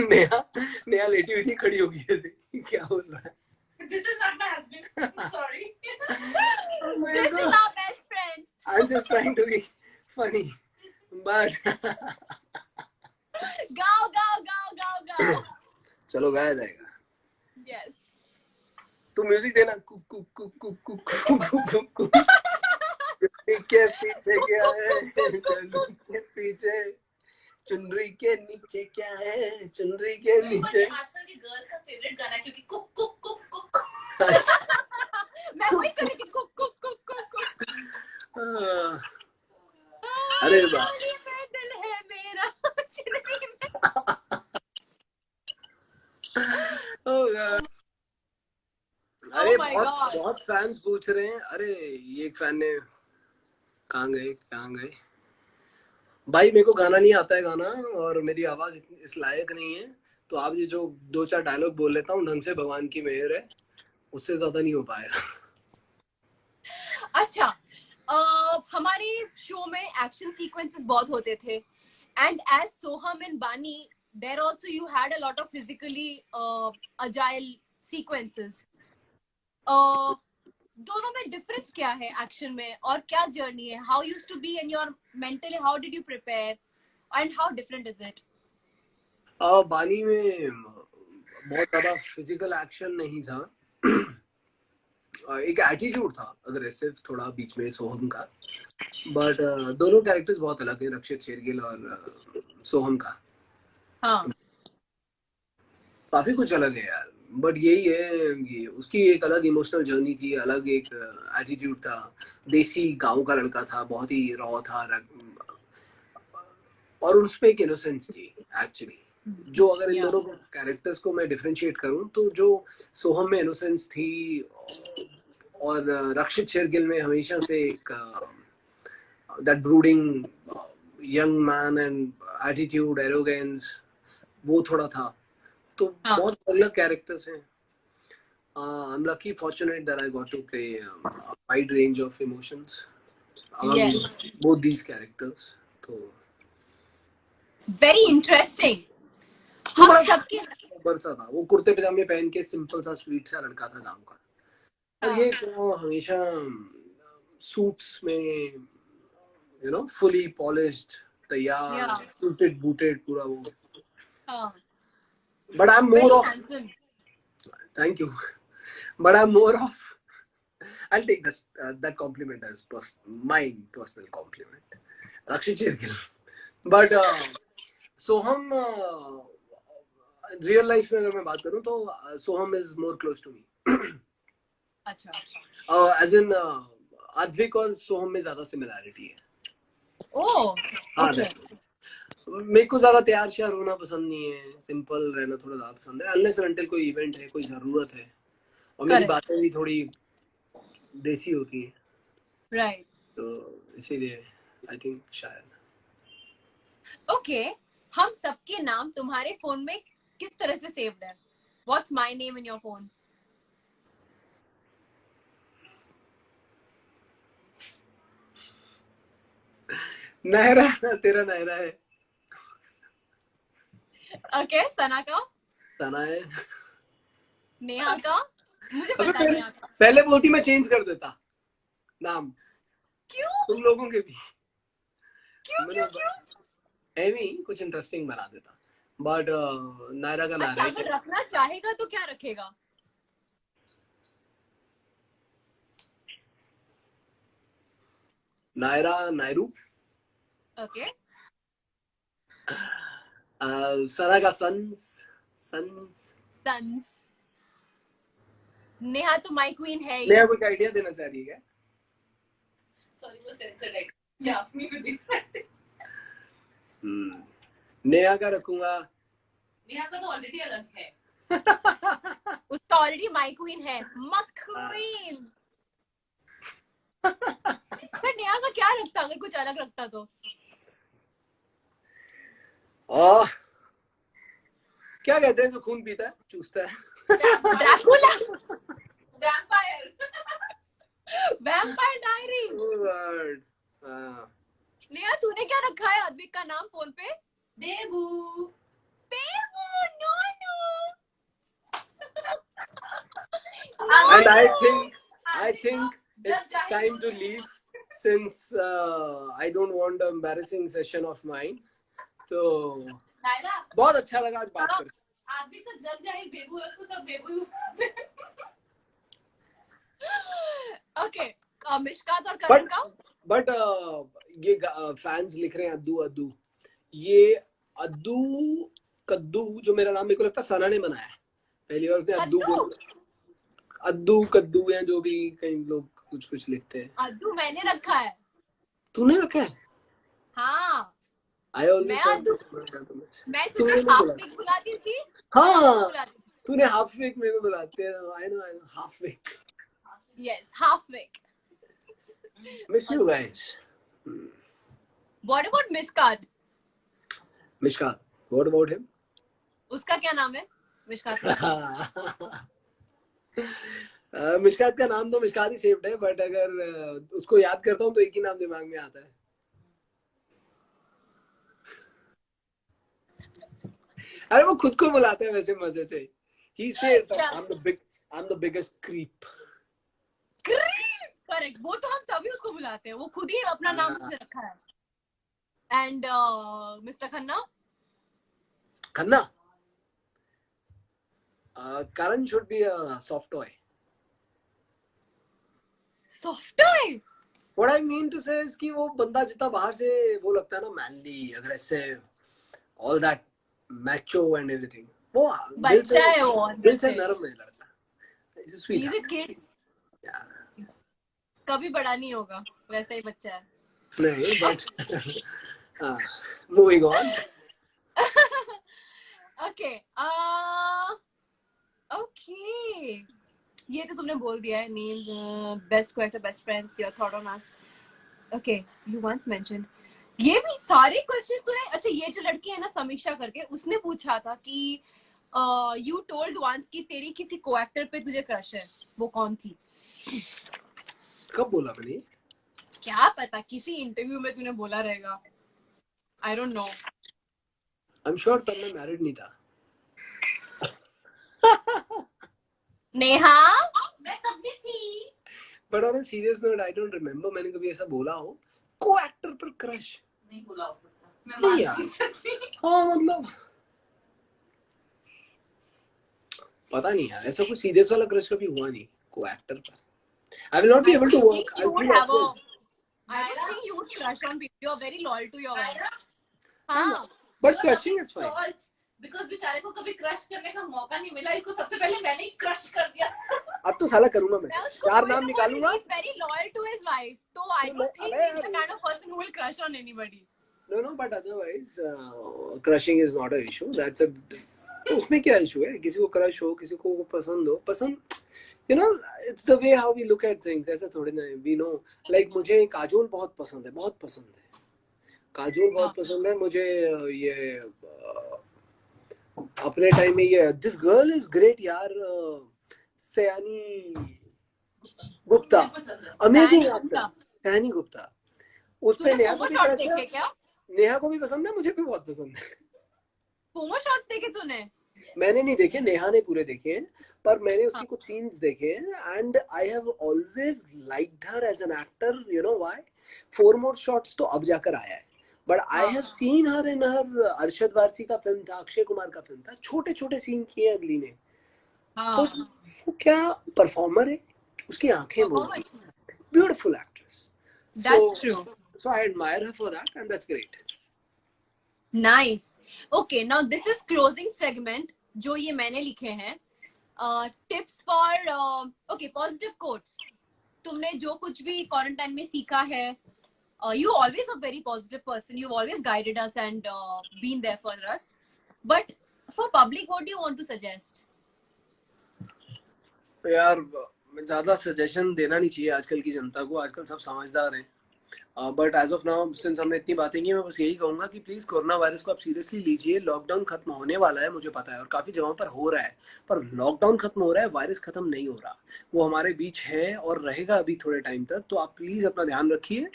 नेहा लेटी हुई थी, खड़ी हो गई थी, क्या बोल रहा है? This is not my husband. I'm sorry. Oh my This God. is our best friend. I'm just trying to be funny, but गाओ. चलो गाया जाएगा. Yes. तू म्यूजिक देना। Cook cook cook cook cook cook cook के पीछे क्या है, के पीछे चुनरी के नीचे क्या है, चुनरी के नीचे। आजकल की गर्ल्स का फेवरेट गाना है, क्योंकि कुक कुक कुक कुक मैं वही करेंगी, cook cook cook cook cook. अरे वाह, चुनरी में दिल है मेरा, चुनरी में। अरे my बहुत God. बहुत फैंस पूछ रहे हैं, अरे ये एक फैन ने कहाँ गए भाई, मेरे को गाना नहीं आता है गाना, और मेरी आवाज इस लायक नहीं है, तो आप ये जो 2-4 डायलॉग बोल लेता हूँ ढंग से, भगवान की मेहर है, उससे ज्यादा नहीं हो पाएगा। अच्छा, हमारे शो में एक्शन सीक्वेंसेस बहुत होते थे, and as Soham and Bani there also you had a lot of physically agile sequences. दोनों में डिफरेंस क्या है एक्शन में, और क्या जर्नी है? How used to be in your mentally, how did you prepare and how different is it? Bani में बहुत ज्यादा फिजिकल एक्शन नहीं था, एक एटीट्यूड था अग्रेसिव थोड़ा बीच में सोहम का, बट दोनों कैरेक्टर्स बहुत अलग है, रक्षित शेरगिल और सोहम का। हाँ, काफी कुछ अलग है यार, बट यही है, ये उसकी एक अलग इमोशनल जर्नी थी, अलग एक एटीट्यूड था, देसी गांव का लड़का था, बहुत ही रॉ था, और उसमें एक इनोसेंस थी एक्चुअली। जो अगर इन दोनों कैरेक्टर्स को मैं डिफरेंशिएट करूं, तो जो सोहम में इनोसेंस थी और रक्षित शेरगिल में हमेशा से एक that brooding young man and attitude, arrogance, वो थोड़ा था। तो बहुत अलग कैरेक्टर्स हैं। I'm lucky, fortunate that I got to play a wide range of emotions among both these characters. तो very interesting. हम सबके बरसा था, वो कुर्ते पजामे पहन के सिंपल सा स्वीट सा लड़का था गांव का, और ये तो हमेशा सूट्स में, यू नो, फुली पॉलिश्ड, तैयार, सूटेड बूटेड पूरा वो। But I'm more of, thank you, but I'm more of, I'll take this that compliment as my personal compliment, Rakshit Shergill. But Soham, real life में अगर मैं बात करूँ तो Soham is more close to me. अच्छा, as in Advik और Soham में ज्यादा सिमिलैरिटी है। ओह, हाँ, मेरे को ज्यादा तैयार श्यार होना पसंद नहीं है, सिंपल रहना थोड़ा ज्यादा पसंद है, अनलेस अनटिल कोई इवेंट है, कोई जरूरत है, और मेरी बातें भी थोड़ी देसी होती है, राइट, तो इसीलिए आई थिंक शायद। ओके, हम सबके नाम तुम्हारे फोन में किस तरह से सेव्ड है? What's my name in your phone? Naira, तेरा नायरा है। ओके, सना का? सना है। नेहा का? मुझे पता नहीं आता। पहले बोलती मैं चेंज कर देता नाम। क्यों? तुम लोगों के भी। क्यों? एवी कुछ इंटरेस्टिंग बना देता, बट नायरा का नायरा। अच्छा, अगर रखना चाहेगा तो क्या रखेगा? नायरा, नायरू। ओके, सना का सन्स। नेहा तो माय क्वीन है ही। नेहा कुछ आइडिया देना चाह रही है क्या? सॉरी, वो सेंसर है, या अपनी भी देख सकते। नेहा का रखूंगा। नेहा का तो ऑलरेडी अलग है। उसका ऑलरेडी माय क्वीन है, मक्वीन। पर नेहा का क्या रखता अगर कुछ अलग रखता तो? क्या कहते हैं जो खून पीता है, चूसता है? Dracula, vampire, vampire diary. Neha, तूने क्या रखा है अद्विक का नाम फोन पे? बेबू। No. And I think it's time to leave, since I don't want an embarrassing session of mine. तो बहुत अच्छा लगा आज बात करके। आदमी तो जग जाहिर बेबू है, उसको सब बेबू ही बोलते हैं। ओके, मिशकात और करण का बट ये फैंस लिख रहे हैं अद्दू अद्दू, ये अद्दू कद्दू जो मेरा नाम मेरे को लगता है सना ने बनाया है, पहली बार उसने अद्दू कद्दू? बोला। अद्दू कद्दू या जो भी कई लोग कुछ कुछ लिखते हैं। अद्दू मैंने रखा है। तूने रखा है? हाँ, आई ऑलवेज मैं थॉट अद्दू, मैं तुझे तूने नहीं हाफ बोला। वीक बुलाती थी। हाँ, बुलाती थी। तूने हाफ वीक मेरे को बुलाते हैं। I know half week. Yes, half week. Miss you guys. What about Mishkat? Mishkat, what about him? उसका क्या नाम है मिशकात का? मिशकात का नाम तो मिशकात ही सेव्ड है, बट अगर उसको याद करता हूँ तो एक ही नाम दिमाग में आता है। अरे वो खुद को बुलाते हैं वैसे मजे से। He says that I'm the biggest creep. Correct, वो तो हम सभी उसको बुलाते हैं, वो खुद ही अपना नाम उसने रखा है। And mister Khanna? Khanna, Karan should be a soft toy. Soft toy? What I mean to say is कि वो बंदा जितना बाहर से वो लगता है ना, manly, aggressive, all that macho and everything, वो बच्चा है वो, दिल से नरम है लड़का। He's a sweet He's a kid. yeah. कभी बड़ा नहीं होगा, वैसा ही बच्चा है। नहीं, but moving on. Okay, okay, ये तो तुमने बोल दिया है। Names, best question, best friends, your thought on us. Okay, you once mentioned, ये भी सारे क्वेश्चंस तूने, अच्छा ये जो लड़की है ना समीक्षा करके, उसने पूछा था कि यू टोल्ड वंस कि तेरी किसी को एक्टर पे तुझे क्रश है, वो कौन थी? कब बोला मैंने? क्या पता, किसी इंटरव्यू में तूने बोला रहेगा। आई डोंट नो। I'm sure तब मैं मैरिड नहीं था। नेहा? मैं तब भी थी। But on a serious note, I don't remember मैंने कभी ऐसा बोला हो को एक्टर पर क्रश। नहीं बोला हो सकता, मैं नहीं मान यार। नहीं सकती। हाँ मतलब पता नहीं यार, ऐसा कुछ सीरियस वाला क्रश कभी हुआ नहीं को एक्टर पर। I will not be able to work. You I'll would feel have a, awkward. I don't think you would crush on people. You are very loyal to your wife. I हाँ, know. But crushing is fine. Because बेचारे को कभी crush करने का मौका नहीं मिला, इसको सबसे पहले मैंने ही क्रश कर दिया। अब तो साला करूंगा मैं, मैं उसको चार बोल नाम रहा हूँ, निकालूंगा। he's very loyal to his wife. So I don't think he's the kind of person who will crush on anybody. No, but otherwise, crushing is not an issue. That's a उसमें क्या इशू है? किसी को crush हो, किसी को पसंद हो, पसंद, you know, it's the way how we look at things. ऐसा थोड़ी ना है. We know, like मुझे काजोल बहुत पसंद है, बहुत पसंद है। काजोल बहुत पसंद है मुझे। ये अपने टाइम में ये दिस गर्ल इज ग्रेट यार, सयानी गुप्ता, अमेजिंग एक्टर, सयानी गुप्ता। उस पे नेहा को भी क्रश है। नेहा को भी पसंद है, मुझे भी बहुत पसंद है। फोमो शॉट्स देखे तूने? मैंने नहीं देखे, नेहा ने पूरे देखे हैं, पर मैंने उसके कुछ सीन्स देखे हैं and I have always liked her as an actor. You know why? 4 more shots तो अब जाकर आया है, but I have seen her in her Arshad Warsi का फिल्म था, अक्षय कुमार का फिल्म था, छोटे छोटे सीन किए अगली ने। तो वो क्या परफॉर्मर है, उसकी आंखें बोलती, beautiful actress. That's true. So I admire her for that and that's great. Nice. Okay, now this is closing segment जो ये मैंने लिखे हैं। Tips for okay, positive quotes. तुमने जो कुछ भी क्वारंटाइन में सीखा है, you always a very positive person. You've always guided us and been there for us. But for public, what do you want to suggest? यार ज्यादा सजेशन देना नहीं चाहिए आजकल की जनता को, आजकल सब समझदार हैं। But as of now, since हमने इतनी बातें की, मैं बस यही कहूंगा कि प्लीज कोरोना वायरस को आप सीरियसली लीजिए। लॉकडाउन खत्म होने वाला है, मुझे पता है, और काफी जगहों पर हो रहा है, पर लॉकडाउन खत्म हो रहा है, वायरस खत्म नहीं हो रहा। वो हमारे बीच है और रहेगा अभी थोड़े टाइम तक। तो आप प्लीज अपना ध्यान रखिए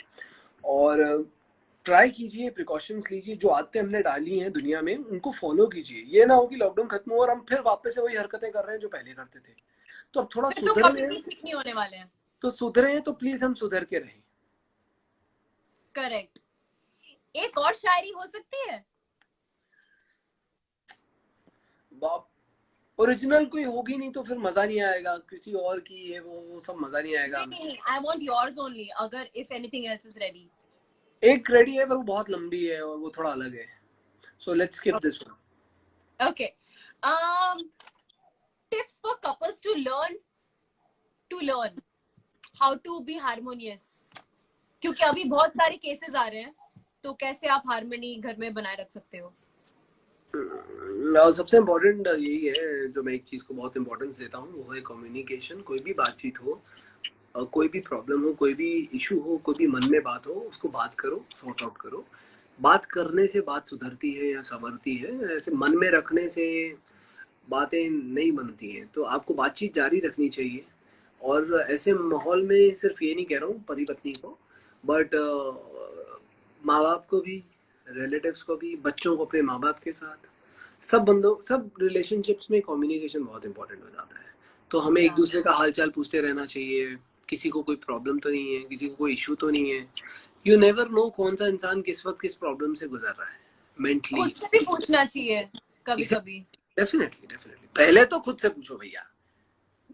और ट्राई कीजिए, प्रिकॉशंस लीजिए। जो आदतें हमने डाली हैं दुनिया में उनको फॉलो कीजिए। ये ना हो कि लॉकडाउन खत्म हो और हम फिर वापस से वही हरकतें कर रहे हैं जो पहले करते थे। तो अब थोड़ा सुधरे, ठीक नहीं होने वाले हैं। तो सुधरे तो प्लीज हम सुधर के रहें। करेक्ट। एक और शायरी हो सकती है? बाप, ओरिजिनल कोई होगी नहीं तो फिर मजा नहीं आएगा, किसी और की ये वो सब मजा नहीं आएगा। I want yours only. अगर if anything else is ready. एक रेडी है पर वो बहुत लंबी है और वो थोड़ा अलग है, so let's skip this one. Okay. Tips for couples to learn how to be harmonious. क्योंकि अभी बहुत सारे केसेस आ रहे हैं, तो कैसे आप हार्मनी घर में बनाए रख सकते हो? सबसे इम्पोर्टेंट यही है, जो मैं एक चीज को बहुत इम्पोर्टेंस देता हूँ, वो है कम्युनिकेशन। कोई भी बातचीत हो, कोई भी प्रॉब्लम हो, कोई भी इशू हो, कोई भी मन में बात हो, उसको बात करो, सॉर्ट आउट करो। बात करने से बात सुधरती है या संवरती है, ऐसे मन में रखने से बातें नहीं बनती हैं। तो आपको बातचीत जारी रखनी चाहिए। और ऐसे माहौल में सिर्फ ये नहीं कह रहा हूँ पति पत्नी को, बट माँ बाप को भी, रिलेटिव्स को भी, बच्चों को अपने माँ बाप के साथ, सब रिलेशनशिप्स में कम्युनिकेशन बहुत इंपॉर्टेंट हो जाता है। तो हमें एक दूसरे का हालचाल पूछते रहना चाहिए। किसी को कोई प्रॉब्लम तो नहीं है, किसी को कोई इशू तो नहीं है। यू नेवर नो कौन सा इंसान किस वक्त किस प्रॉब्लम से गुजर रहा है मेंटली। खुद से भी पूछना चाहिए कभी-कभी। डेफिनेटली पहले तो खुद से पूछो भैया।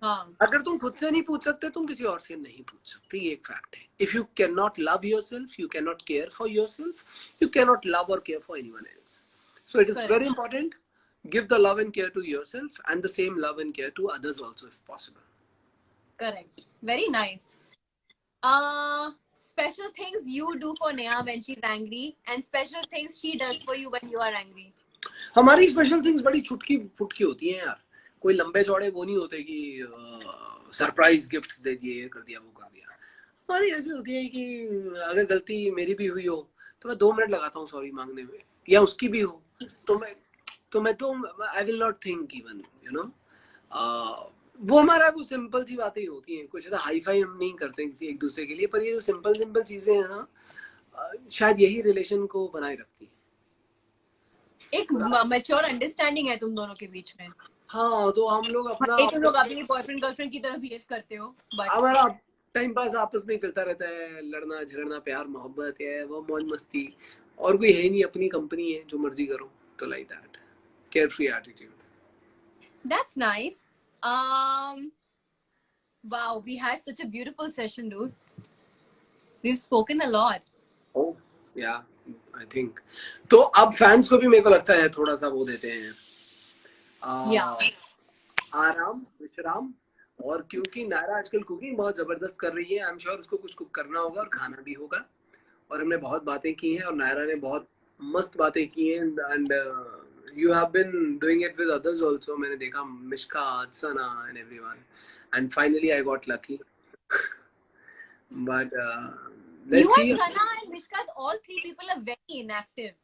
हाँ। अगर तुम खुद से नहीं पूछ सकते, तुम किसी और से नहीं पूछ सकते, ये एक फैक्ट है। If you can not love yourself, you can not care for yourself, you can not love और care for anyone else. So it is very important, give the love and care to yourself and the same love and care to others also if possible. Correct. Very nice. Special things you do for Neha when she's angry and special things she does for you when you are angry. हमारी special things बड़ी छुटकी फुटकी होती हैं यार। कोई लंबे चौड़े वो नहीं होते कि सरप्राइज गिफ्ट्स दे दिए, ये कर दिया, वो कर दिया। हमारी ऐसी होती है कि अगर गलती मेरी भी हुई हो तो मैं 2 मिनट लगाता हूँ सॉरी मांगने में, या उसकी भी हो तो मैं I will not think even, you know. वो हमारा वो सिंपल सी बातें ही होती हैं। कुछ ऐसा हाई फाई हम नहीं करते किसी एक दूसरे के लिए, पर ये जो सिंपल चीजें हैं ना, शायद यही रिलेशन को बनाए रखती है। एक मैच्योर अंडरस्टैंडिंग है तुम दोनों के बीच में। हाँ, तो हम लोग अपना तुम लोग अपनी बॉयफ्रेंड गर्लफ्रेंड की तरह बिहेव करते हो, बट हमारा टाइम पास आपस में चलता रहता है। लड़ना झगड़ना, प्यार मोहब्बत है, वो मौज मस्ती, और कोई है नहीं, अपनी कंपनी है, जो मर्जी करो। तो like that carefree attitude. That's nice. Wow, we had such a beautiful session, dude. We've spoken a lot. Oh, yeah, I think. तो अब फैंस को भी मेरे को लगता है थोड़ा सा वो देते हैं आराम, विश्राम। और क्योंकि नायरा आजकल कुकिंग बहुत जबरदस्त कर रही है, आई एम श्योर उसको कुछ कुक करना होगा और खाना भी होगा। और हमने बहुत बातें की हैं और नायरा ने बहुत मस्त बातें की हैं, and you have been doing it with others also. मैंने देखा मिश्का, सना and everyone, and finally I got lucky. But let's see. You and Sana and Mishka, all 3 people are very inactive.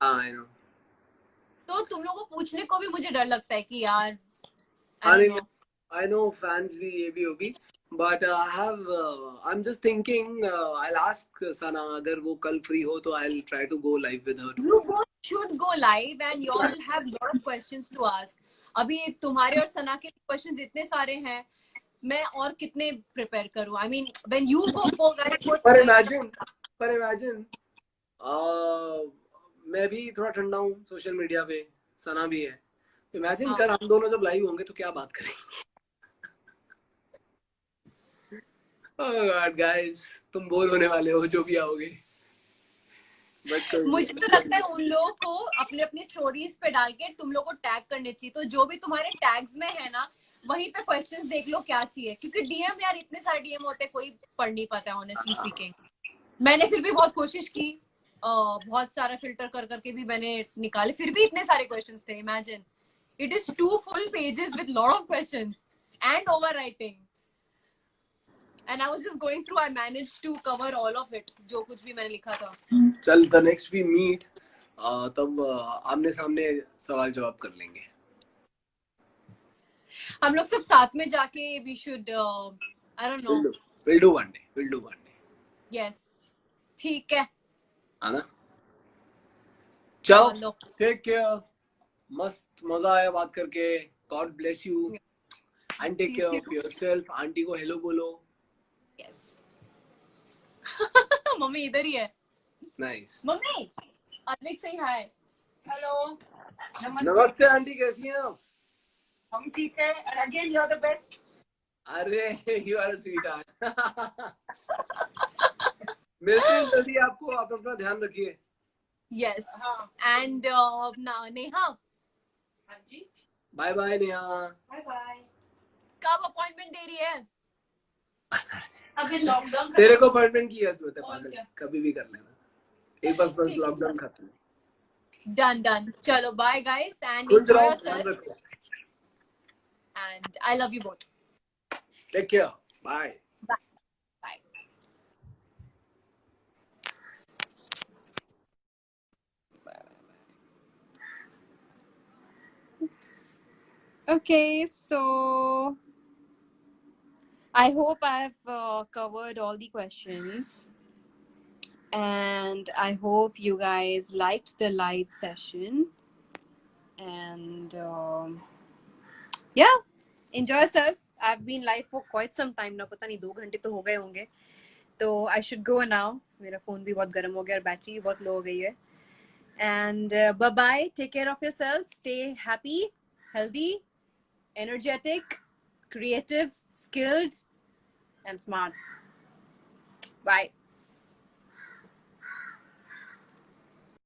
I know. तो तुम लोगों को पूछने को भी मुझे डर लगता है कि यार I know fans भी ये भी होगी, but I'm just thinking I'll ask Sana अगर वो कल free हो तो I'll try to go live with her. You both should go live and you all have lot of questions to ask. अभी तुम्हारे और सना के questions इतने सारे हैं, मैं और कितने prepare करूँ? I mean, when you go guys. पर imagine मैं भी थोड़ा ठंडा हूँ सोशल मीडिया पे, सना भी है। इमेजिन कर हम दोनों जब लाइव होंगे तो क्या बात करेंगे। Oh God, guys, तुम बोर होने वाले हो जो भी आओगे। मुझे तो लगता है उन लोगों को अपने अपनी स्टोरीज पे डाल के तुम लोग को टैग करने चाहिए। तो जो भी तुम्हारे टैग्स में है ना, वहीं पे क्वेश्चंस देख लो क्या चाहिए, क्योंकि डीएम यार इतने सारे डीएम होते हैं, कोई पढ़ नहीं पाता है ऑनेस्टली स्पीकिंग। मैंने फिर भी बहुत कोशिश की, बहुत सारा फिल्टर कर करके भी मैंने निकाले, फिर भी इतने सारे क्वेश्चंस थे। Imagine it is 2 full pages with lot of questions and overwriting. And I was just going through, I managed to cover all of it, जो कुछ भी मैंने लिखा था। चल, the next we meet, तब आमने सामने सवाल जवाब कर लेंगे। हम लोग सब साथ में जाके we should, I don't know. We'll do one day. Yes, ठीक है। आना। चलो, take care. मस्त मजा आया बात करके। God bless you. And take care of yourself. Aunty को हेलो बोलो। Yes. मम्मी इधर ही है। Nice. Mummy, Advik say hi. Hello, नमस्ते आंटी, कैसी हैं आप? हम ठीक है and again you're the best. अरे यू आर स्वीट हार्ट। मिलते हैं जल्दी आपको, आप अपना ध्यान रखिए। Yes. हाँ। And now Neha, हाँ जी, bye bye Neha. Bye bye. कब अपॉइंटमेंट दे रही है? अभी लॉकडाउन तेरे को अपॉइंटमेंट की जरूरत है और पागल, क्या? कभी भी कर लेना, एक बस ठीक है। लॉकडाउन खत्म। Done. चलो bye guys and खुश enjoy रहो, ध्यान yourself रखो, and I love you both. Take care, bye. Bye. Okay, so I hope I've covered all the questions, and I hope you guys liked the live session. And yeah, enjoy yourselves. I've been live for quite some time now. पता नहीं 2 घंटे तो हो गए होंगे. तो I should go now. मेरा phone भी बहुत गर्म हो गया और बैटरी भी बहुत low हो गई है. And bye bye. Take care of yourselves. Stay happy, healthy, energetic, creative, skilled, and smart. Bye.